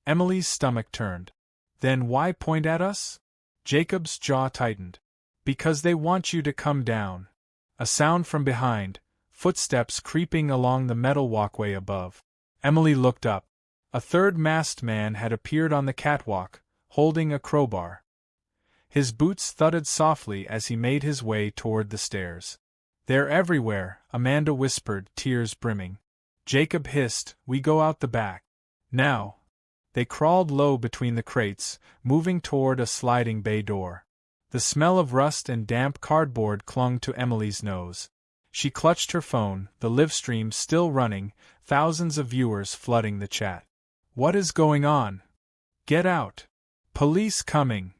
Emily's stomach turned. "Then why point at us?" Jacob's jaw tightened. "Because they want you to come down." A sound from behind, footsteps creeping along the metal walkway above. Emily looked up. A third masked man had appeared on the catwalk, holding a crowbar. His boots thudded softly as he made his way toward the stairs. "They're everywhere," Amanda whispered, tears brimming. Jacob hissed, "We go out the back." "Now." They crawled low between the crates, moving toward a sliding bay door. The smell of rust and damp cardboard clung to Emily's nose. She clutched her phone, the live stream still running, thousands of viewers flooding the chat. "What is going on? Get out! Police coming!"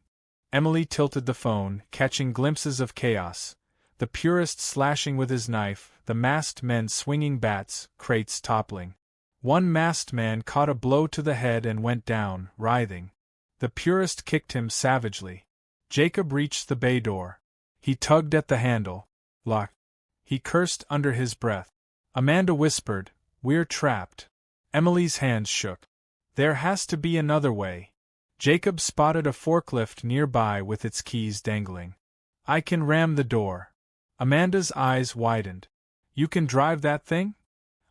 Emily tilted the phone, catching glimpses of chaos. The purist slashing with his knife, the masked men swinging bats, crates toppling. One masked man caught a blow to the head and went down, writhing. The purist kicked him savagely. Jacob reached the bay door. He tugged at the handle. Locked. He cursed under his breath. Amanda whispered, "We're trapped." Emily's hands shook. "There has to be another way." Jacob spotted a forklift nearby with its keys dangling. "I can ram the door." Amanda's eyes widened. "You can drive that thing?"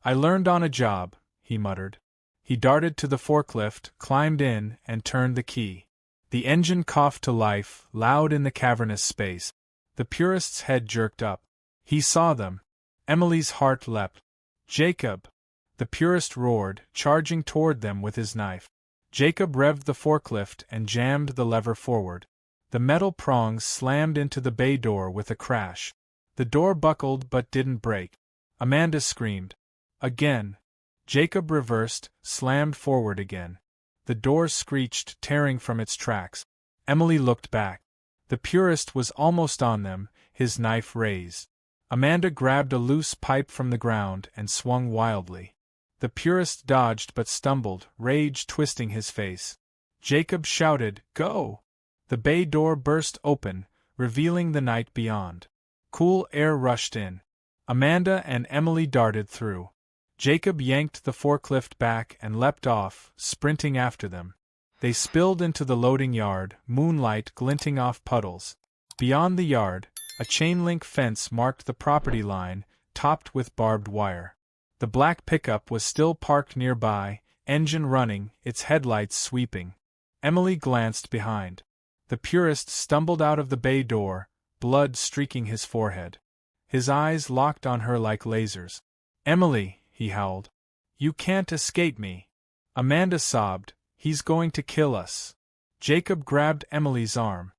"I learned on a job," he muttered. He darted to the forklift, climbed in, and turned the key. The engine coughed to life, loud in the cavernous space. The purist's head jerked up. He saw them. Emily's heart leapt. "Jacob!" The purist roared, charging toward them with his knife. Jacob revved the forklift and jammed the lever forward. The metal prongs slammed into the bay door with a crash. The door buckled but didn't break. Amanda screamed. Again. Jacob reversed, slammed forward again. The door screeched, tearing from its tracks. Emily looked back. The purist was almost on them, his knife raised. Amanda grabbed a loose pipe from the ground and swung wildly. The purist dodged but stumbled, rage twisting his face. Jacob shouted, "Go!" The bay door burst open, revealing the night beyond. Cool air rushed in. Amanda and Emily darted through. Jacob yanked the forklift back and leapt off, sprinting after them. They spilled into the loading yard, moonlight glinting off puddles. Beyond the yard, a chain-link fence marked the property line, topped with barbed wire. The black pickup was still parked nearby, engine running, its headlights sweeping. Emily glanced behind. The purist stumbled out of the bay door, blood streaking his forehead. His eyes locked on her like lasers. "Emily," he howled. "You can't escape me." Amanda sobbed, "He's going to kill us." Jacob grabbed Emily's arm.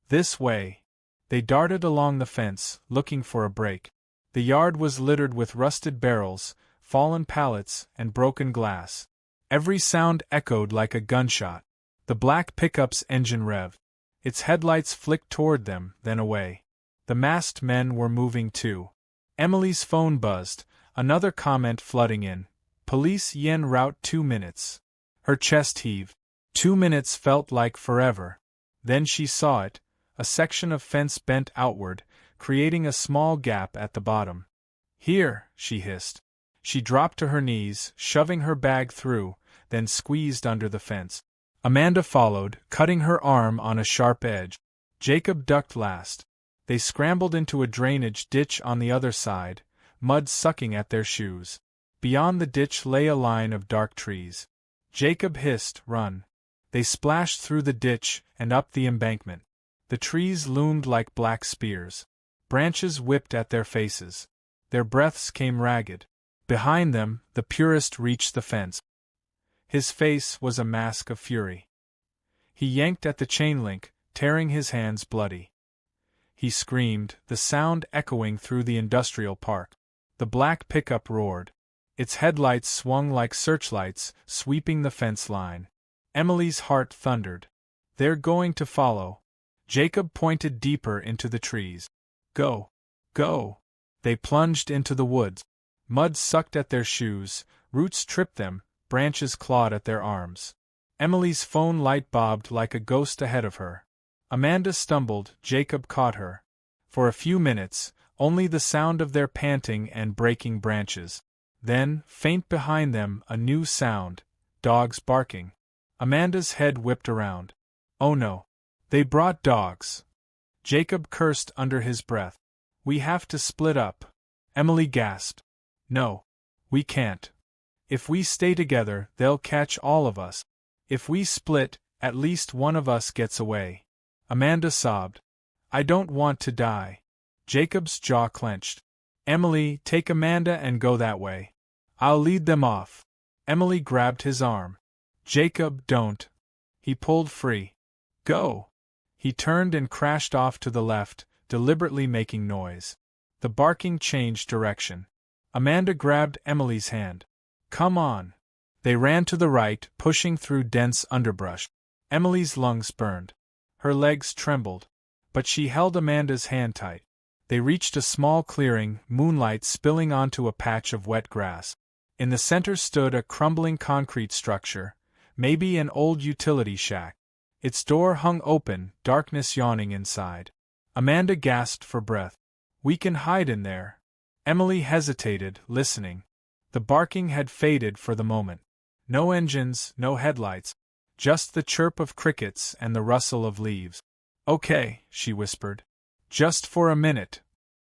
"This way." They darted along the fence, looking for a break. The yard was littered with rusted barrels, fallen pallets, and broken glass. Every sound echoed like a gunshot. The black pickup's engine revved. Its headlights flicked toward them, then away. The masked men were moving too. Emily's phone buzzed, another comment flooding in. "Police en route 2 minutes." Her chest heaved. 2 minutes felt like forever. Then she saw it, a section of fence bent outward, creating a small gap at the bottom. "Here," she hissed. She dropped to her knees, shoving her bag through, then squeezed under the fence. Amanda followed, cutting her arm on a sharp edge. Jacob ducked last. They scrambled into a drainage ditch on the other side, mud sucking at their shoes. Beyond the ditch lay a line of dark trees. Jacob hissed, "Run." They splashed through the ditch and up the embankment. The trees loomed like black spears. Branches whipped at their faces. Their breaths came ragged. Behind them, the purist reached the fence. His face was a mask of fury. He yanked at the chain link, tearing his hands bloody. He screamed, the sound echoing through the industrial park. The black pickup roared. Its headlights swung like searchlights, sweeping the fence line. Emily's heart thundered. "They're going to follow." Jacob pointed deeper into the trees. "Go! Go!" They plunged into the woods. Mud sucked at their shoes, roots tripped them, branches clawed at their arms. Emily's phone light bobbed like a ghost ahead of her. Amanda stumbled, Jacob caught her. For a few minutes, only the sound of their panting and breaking branches. Then, faint behind them, a new sound, dogs barking. Amanda's head whipped around. "Oh no. They brought dogs." Jacob cursed under his breath. "We have to split up." Emily gasped. "No. We can't. If we stay together, they'll catch all of us. If we split, at least one of us gets away." Amanda sobbed. "I don't want to die." Jacob's jaw clenched. "Emily, take Amanda and go that way. I'll lead them off." Emily grabbed his arm. "Jacob, don't." He pulled free. "Go." He turned and crashed off to the left, deliberately making noise. The barking changed direction. Amanda grabbed Emily's hand. "Come on." They ran to the right, pushing through dense underbrush. Emily's lungs burned. Her legs trembled. But she held Amanda's hand tight. They reached a small clearing, moonlight spilling onto a patch of wet grass. In the center stood a crumbling concrete structure, maybe an old utility shack. Its door hung open, darkness yawning inside. Amanda gasped for breath. "We can hide in there." Emily hesitated, listening. The barking had faded for the moment. No engines, no headlights. Just the chirp of crickets and the rustle of leaves. "Okay," she whispered. "Just for a minute."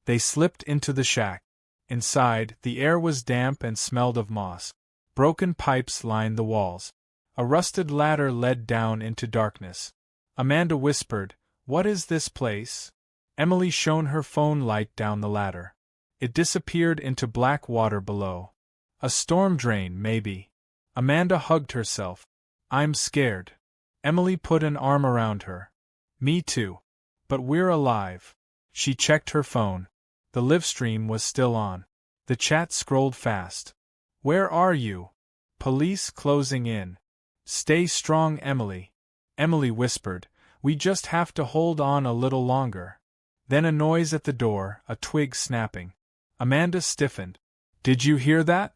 They slipped into the shack. Inside, the air was damp and smelled of moss. Broken pipes lined the walls. A rusted ladder led down into darkness. Amanda whispered, "What is this place?" Emily shone her phone light down the ladder. It disappeared into black water below. A storm drain, maybe. Amanda hugged herself. "I'm scared." Emily put an arm around her. "Me too. But we're alive." She checked her phone. The live stream was still on. The chat scrolled fast. "Where are you?" "Police closing in." "Stay strong, Emily." Emily whispered, "We just have to hold on a little longer." Then a noise at the door, a twig snapping. Amanda stiffened. "Did you hear that?"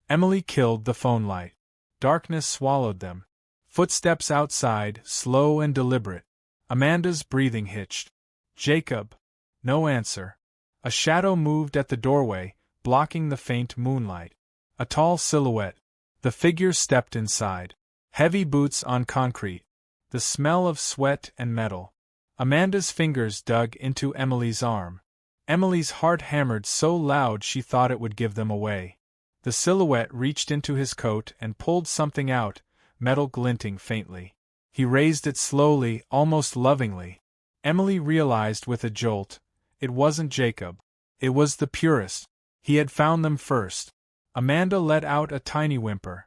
Emily killed the phone light. Darkness swallowed them. Footsteps outside, slow and deliberate. Amanda's breathing hitched. "Jacob." No answer. A shadow moved at the doorway, blocking the faint moonlight. A tall silhouette. The figure stepped inside. Heavy boots on concrete. The smell of sweat and metal. Amanda's fingers dug into Emily's arm. Emily's heart hammered so loud she thought it would give them away. The silhouette reached into his coat and pulled something out, metal glinting faintly. He raised it slowly, almost lovingly. Emily realized with a jolt, it wasn't Jacob. It was the purist. He had found them first. Amanda let out a tiny whimper.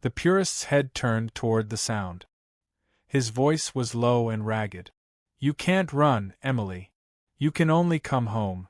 The purist's head turned toward the sound. His voice was low and ragged. You can't run, Emily. You can only come home.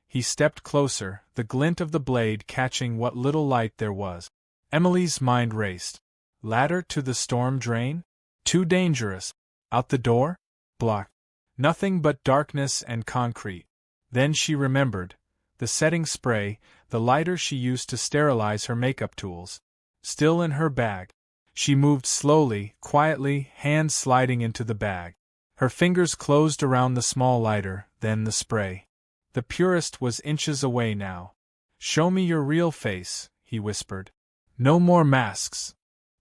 He stepped closer, the glint of the blade catching what little light there was. Emily's mind raced. Ladder to the storm drain? Too dangerous. Out the door? Blocked. Nothing but darkness and concrete. Then she remembered. The setting spray, the lighter she used to sterilize her makeup tools. Still in her bag. She moved slowly, quietly, hands sliding into the bag. Her fingers closed around the small lighter, then the spray. The purist was inches away now. Show me your real face, he whispered. No more masks.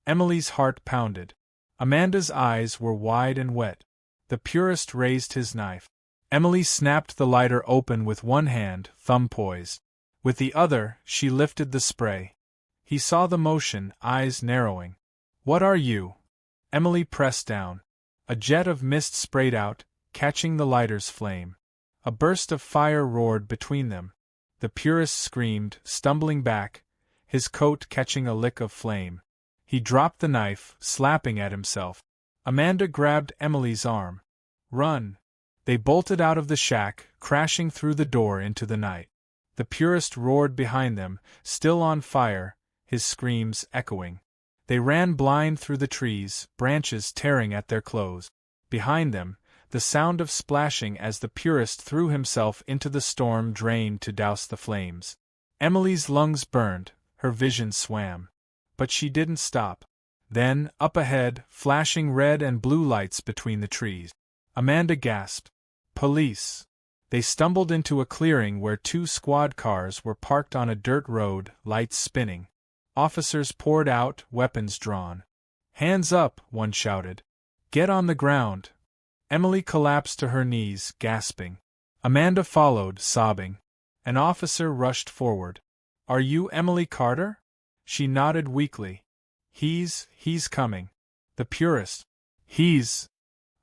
Emily's heart pounded. Amanda's eyes were wide and wet. The purist raised his knife. Emily snapped the lighter open with one hand, thumb poised. With the other, she lifted the spray. He saw the motion, eyes narrowing. What are you? Emily pressed down. A jet of mist sprayed out, catching the lighter's flame. A burst of fire roared between them. The purist screamed, stumbling back, his coat catching a lick of flame. He dropped the knife, slapping at himself. Amanda grabbed Emily's arm. Run! They bolted out of the shack, crashing through the door into the night. The purist roared behind them, still on fire, his screams echoing. They ran blind through the trees, branches tearing at their clothes. Behind them, the sound of splashing as the purist threw himself into the storm drain to douse the flames. Emily's lungs burned, her vision swam. But she didn't stop. Then, up ahead, flashing red and blue lights between the trees. Amanda gasped. Police! They stumbled into a clearing where 2 squad cars were parked on a dirt road, lights spinning. Officers poured out, weapons drawn. Hands up, one shouted. Get on the ground. Emily collapsed to her knees, gasping. Amanda followed, sobbing. An officer rushed forward. Are you Emily Carter? She nodded weakly. He's coming. The purist. He's.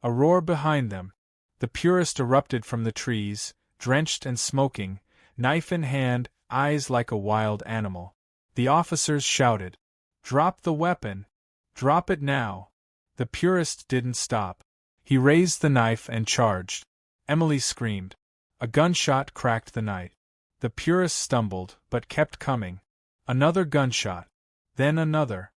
A roar behind them. The purist erupted from the trees, drenched and smoking, knife in hand, eyes like a wild animal. The officers shouted. Drop the weapon. Drop it now. The purist didn't stop. He raised the knife and charged. Emily screamed. A gunshot cracked the night. The purist stumbled, but kept coming. Another gunshot. Then another.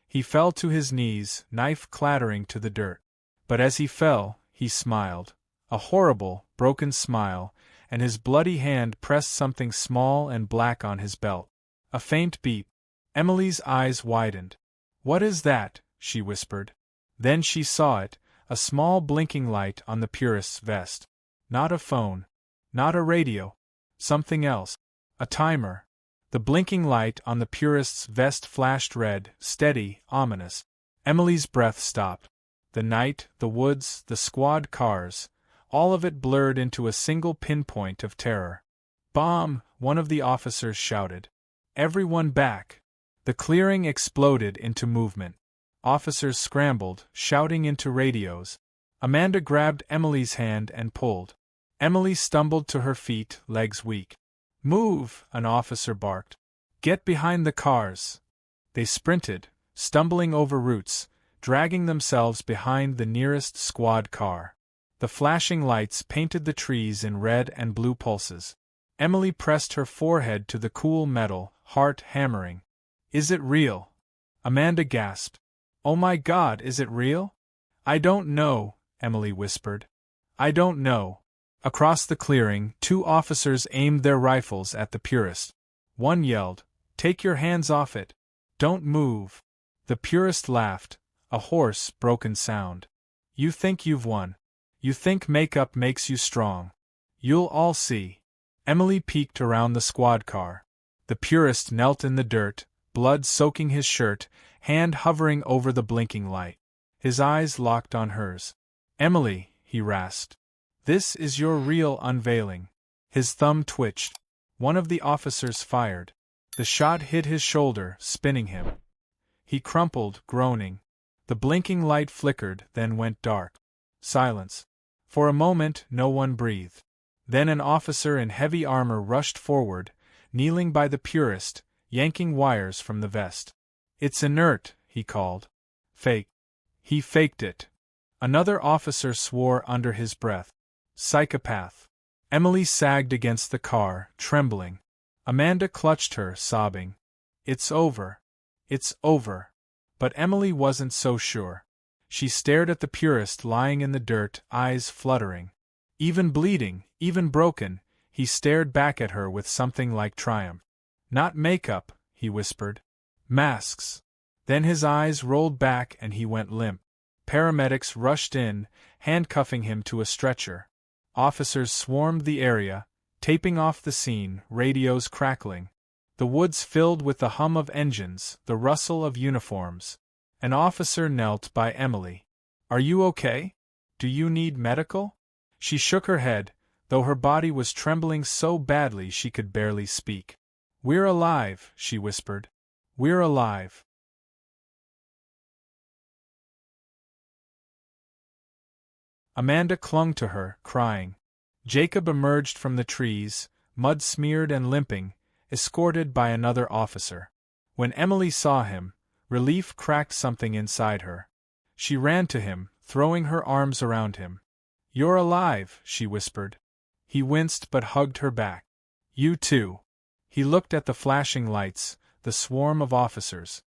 He fell to his knees, knife clattering to the dirt. But as he fell, he smiled. A horrible, broken smile, and his bloody hand pressed something small and black on his belt. A faint beep. Emily's eyes widened. What is that? She whispered. Then she saw it, a small blinking light on the purist's vest. Not a phone. Not a radio. Something else. A timer. The blinking light on the purist's vest flashed red, steady, ominous. Emily's breath stopped. The night, the woods, the squad cars, all of it blurred into a single pinpoint of terror. Bomb! One of the officers shouted. Everyone back! The clearing exploded into movement. Officers scrambled, shouting into radios. Amanda grabbed Emily's hand and pulled. Emily stumbled to her feet, legs weak. Move! An officer barked. Get behind the cars! They sprinted, stumbling over roots, dragging themselves behind the nearest squad car. The flashing lights painted the trees in red and blue pulses. Emily pressed her forehead to the cool metal, heart hammering. Is it real? Amanda gasped. Oh my God, is it real? I don't know, Emily whispered. I don't know. Across the clearing, 2 officers aimed their rifles at the purist. One yelled, Take your hands off it. Don't move. The purist laughed, a hoarse, broken sound. You think you've won. You think makeup makes you strong. You'll all see. Emily peeked around the squad car. The purist knelt in the dirt, blood soaking his shirt, hand hovering over the blinking light. His eyes locked on hers. "Emily," he rasped. "This is your real unveiling." His thumb twitched. One of the officers fired. The shot hit his shoulder, spinning him. He crumpled, groaning. The blinking light flickered, then went dark. Silence. For a moment, no one breathed. Then an officer in heavy armor rushed forward, kneeling by the purist, yanking wires from the vest. "It's inert," he called. "Fake." He faked it. Another officer swore under his breath. "Psychopath." Emily sagged against the car, trembling. Amanda clutched her, sobbing. "It's over. It's over." But Emily wasn't so sure. She stared at the purist lying in the dirt, eyes fluttering. Even bleeding, even broken, he stared back at her with something like triumph. "Not makeup," he whispered. "Masks." Then his eyes rolled back and he went limp. Paramedics rushed in, handcuffing him to a stretcher. Officers swarmed the area, taping off the scene, radios crackling. The woods filled with the hum of engines, the rustle of uniforms. An officer knelt by Emily. "Are you okay? Do you need medical?" She shook her head, though her body was trembling so badly she could barely speak. "We're alive," she whispered. "We're alive." Amanda clung to her, crying. Jacob emerged from the trees, mud-smeared and limping, escorted by another officer. When Emily saw him, relief cracked something inside her. She ran to him, throwing her arms around him. "You're alive," she whispered. He winced but hugged her back. "You too." He looked at the flashing lights, the swarm of officers.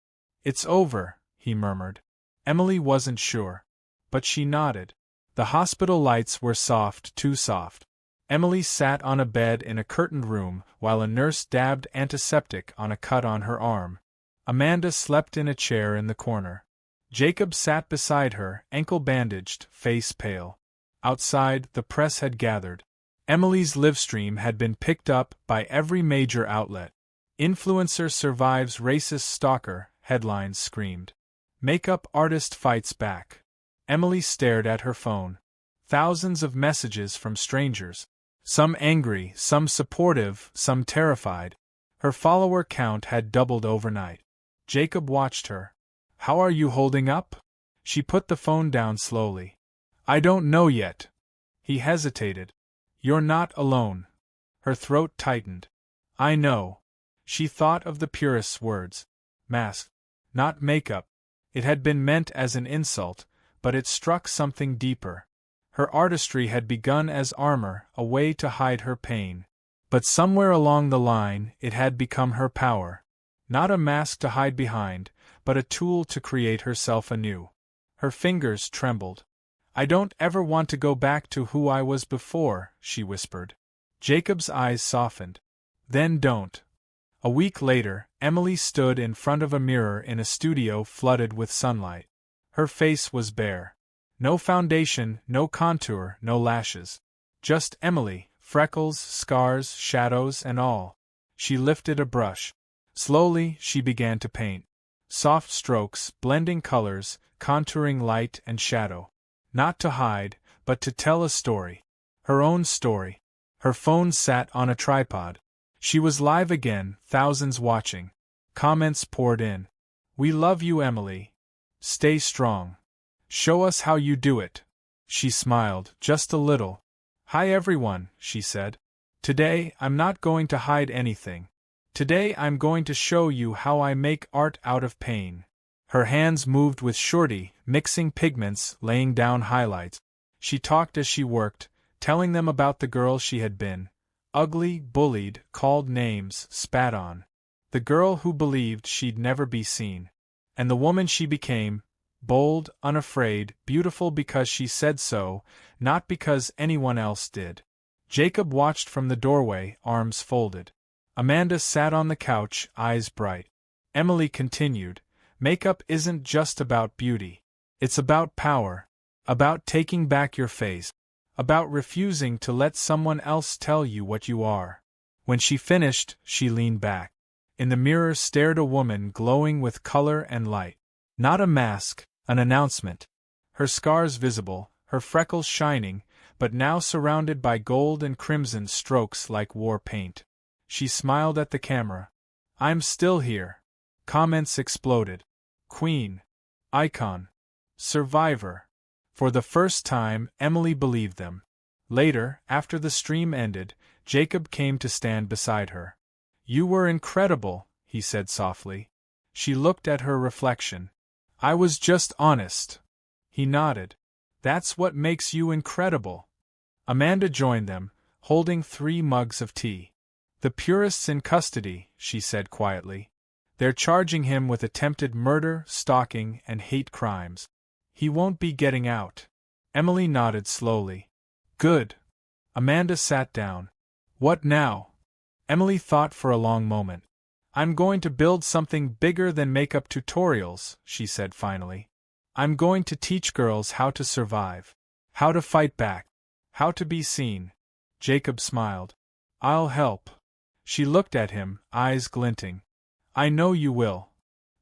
"It's over," he murmured. Emily wasn't sure. But she nodded. The hospital lights were soft, too soft. Emily sat on a bed in a curtained room while a nurse dabbed antiseptic on a cut on her arm. Amanda slept in a chair in the corner. Jacob sat beside her, ankle bandaged, face pale. Outside, the press had gathered. Emily's livestream had been picked up by every major outlet. "Influencer survives racist stalker," headlines screamed. "Makeup artist fights back." Emily stared at her phone. Thousands of messages from strangers. Some angry, some supportive, some terrified. Her follower count had doubled overnight. Jacob watched her. "How are you holding up?" She put the phone down slowly. "I don't know yet." He hesitated. "You're not alone." Her throat tightened. "I know." She thought of the purist's words. Mask. Not makeup. It had been meant as an insult, but it struck something deeper. Her artistry had begun as armor, a way to hide her pain. But somewhere along the line, it had become her power. Not a mask to hide behind, but a tool to create herself anew. Her fingers trembled. "I don't ever want to go back to who I was before," she whispered. Jacob's eyes softened. "Then don't." A week later, Emily stood in front of a mirror in a studio flooded with sunlight. Her face was bare. No foundation, no contour, no lashes. Just Emily, freckles, scars, shadows, and all. She lifted a brush. Slowly, she began to paint. Soft strokes, blending colors, contouring light and shadow. Not to hide, but to tell a story. Her own story. Her phone sat on a tripod. She was live again, thousands watching. Comments poured in. "We love you, Emily. Stay strong. Show us how you do it." She smiled, just a little. "Hi everyone," she said. "Today, I'm not going to hide anything. Today I'm going to show you how I make art out of pain." Her hands moved with surety, mixing pigments, laying down highlights. She talked as she worked, telling them about the girl she had been. Ugly, bullied, called names, spat on. The girl who believed she'd never be seen. And the woman she became, bold, unafraid, beautiful because she said so, not because anyone else did. Jacob watched from the doorway, arms folded. Amanda sat on the couch, eyes bright. Emily continued, "Makeup isn't just about beauty. It's about power. About taking back your face. About refusing to let someone else tell you what you are." When she finished, she leaned back. In the mirror stared a woman glowing with color and light. Not a mask, an announcement. Her scars visible, her freckles shining, but now surrounded by gold and crimson strokes like war paint. She smiled at the camera. "I'm still here." Comments exploded. Queen. Icon. Survivor. For the first time, Emily believed them. Later, after the stream ended, Jacob came to stand beside her. "You were incredible," he said softly. She looked at her reflection. "I was just honest." He nodded. "That's what makes you incredible." Amanda joined them, holding 3 mugs of tea. "The purists in custody," she said quietly. "They're charging him with attempted murder, stalking, and hate crimes. He won't be getting out." Emily nodded slowly. "Good." Amanda sat down. "What now?" Emily thought for a long moment. "I'm going to build something bigger than makeup tutorials," she said finally. "I'm going to teach girls how to survive. How to fight back. How to be seen." Jacob smiled. "I'll help." She looked at him, eyes glinting. "I know you will."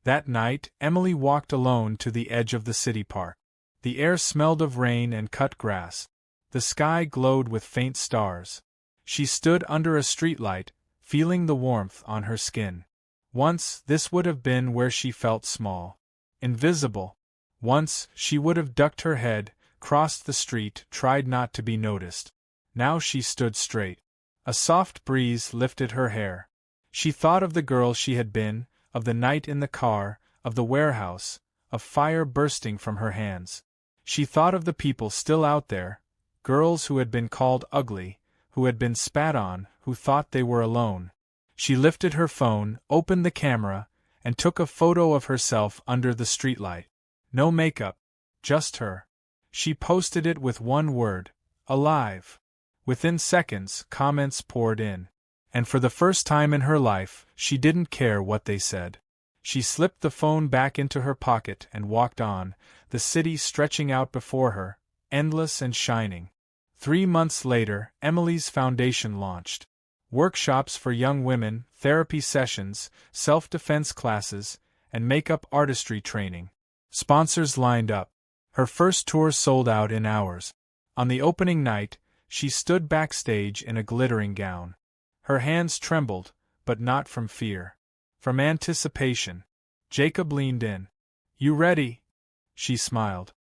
That night, Emily walked alone to the edge of the city park. The air smelled of rain and cut grass. The sky glowed with faint stars. She stood under a streetlight, feeling the warmth on her skin. Once, this would have been where she felt small. Invisible. Once, she would have ducked her head, crossed the street, tried not to be noticed. Now she stood straight. A soft breeze lifted her hair. She thought of the girl she had been, of the night in the car, of the warehouse, of fire bursting from her hands. She thought of the people still out there, girls who had been called ugly, who had been spat on, who thought they were alone. She lifted her phone, opened the camera, and took a photo of herself under the streetlight. No makeup. Just her. She posted it with one word: alive. Within seconds, comments poured in. And for the first time in her life, she didn't care what they said. She slipped the phone back into her pocket and walked on, the city stretching out before her, endless and shining. 3 months later, Emily's foundation launched. Workshops for young women, therapy sessions, self-defense classes, and makeup artistry training. Sponsors lined up. Her first tour sold out in hours. On the opening night, she stood backstage in a glittering gown. Her hands trembled, but not from fear. From anticipation. Jacob leaned in. "You ready?" She smiled.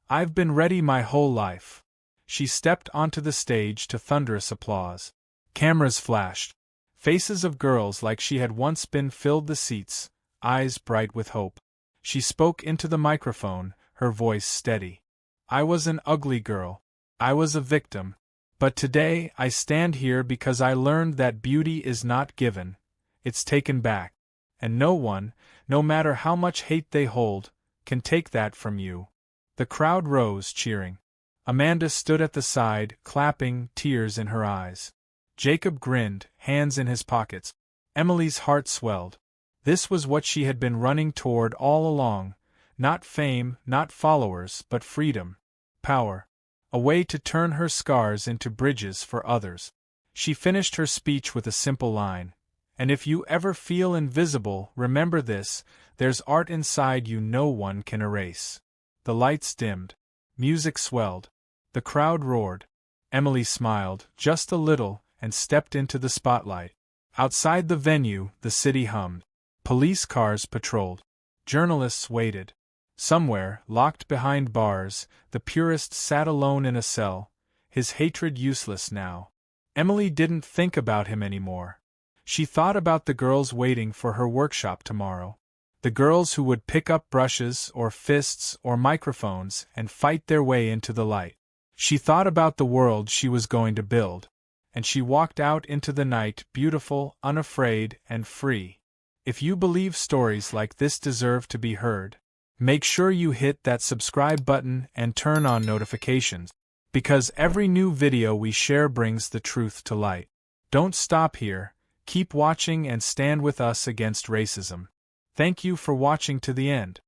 "I've been ready my whole life." She stepped onto the stage to thunderous applause. Cameras flashed. Faces of girls like she had once been filled the seats, eyes bright with hope. She spoke into the microphone, her voice steady. "I was an ugly girl. I was a victim. But today I stand here because I learned that beauty is not given, it's taken back. And no one, no matter how much hate they hold, can take that from you." The crowd rose, cheering. Amanda stood at the side, clapping, tears in her eyes. Jacob grinned, hands in his pockets. Emily's heart swelled. This was what she had been running toward all along. Not fame, not followers, but freedom. Power. A way to turn her scars into bridges for others. She finished her speech with a simple line. "And if you ever feel invisible, remember this, there's art inside you no one can erase." The lights dimmed. Music swelled. The crowd roared. Emily smiled, just a little, and stepped into the spotlight. Outside the venue, the city hummed. Police cars patrolled. Journalists waited. Somewhere, locked behind bars, the purist sat alone in a cell, his hatred useless now. Emily didn't think about him anymore. She thought about the girls waiting for her workshop tomorrow. The girls who would pick up brushes or fists or microphones and fight their way into the light. She thought about the world she was going to build. And she walked out into the night beautiful, unafraid, and free. If you believe stories like this deserve to be heard, make sure you hit that subscribe button and turn on notifications, because every new video we share brings the truth to light. Don't stop here, keep watching and stand with us against racism. Thank you for watching to the end.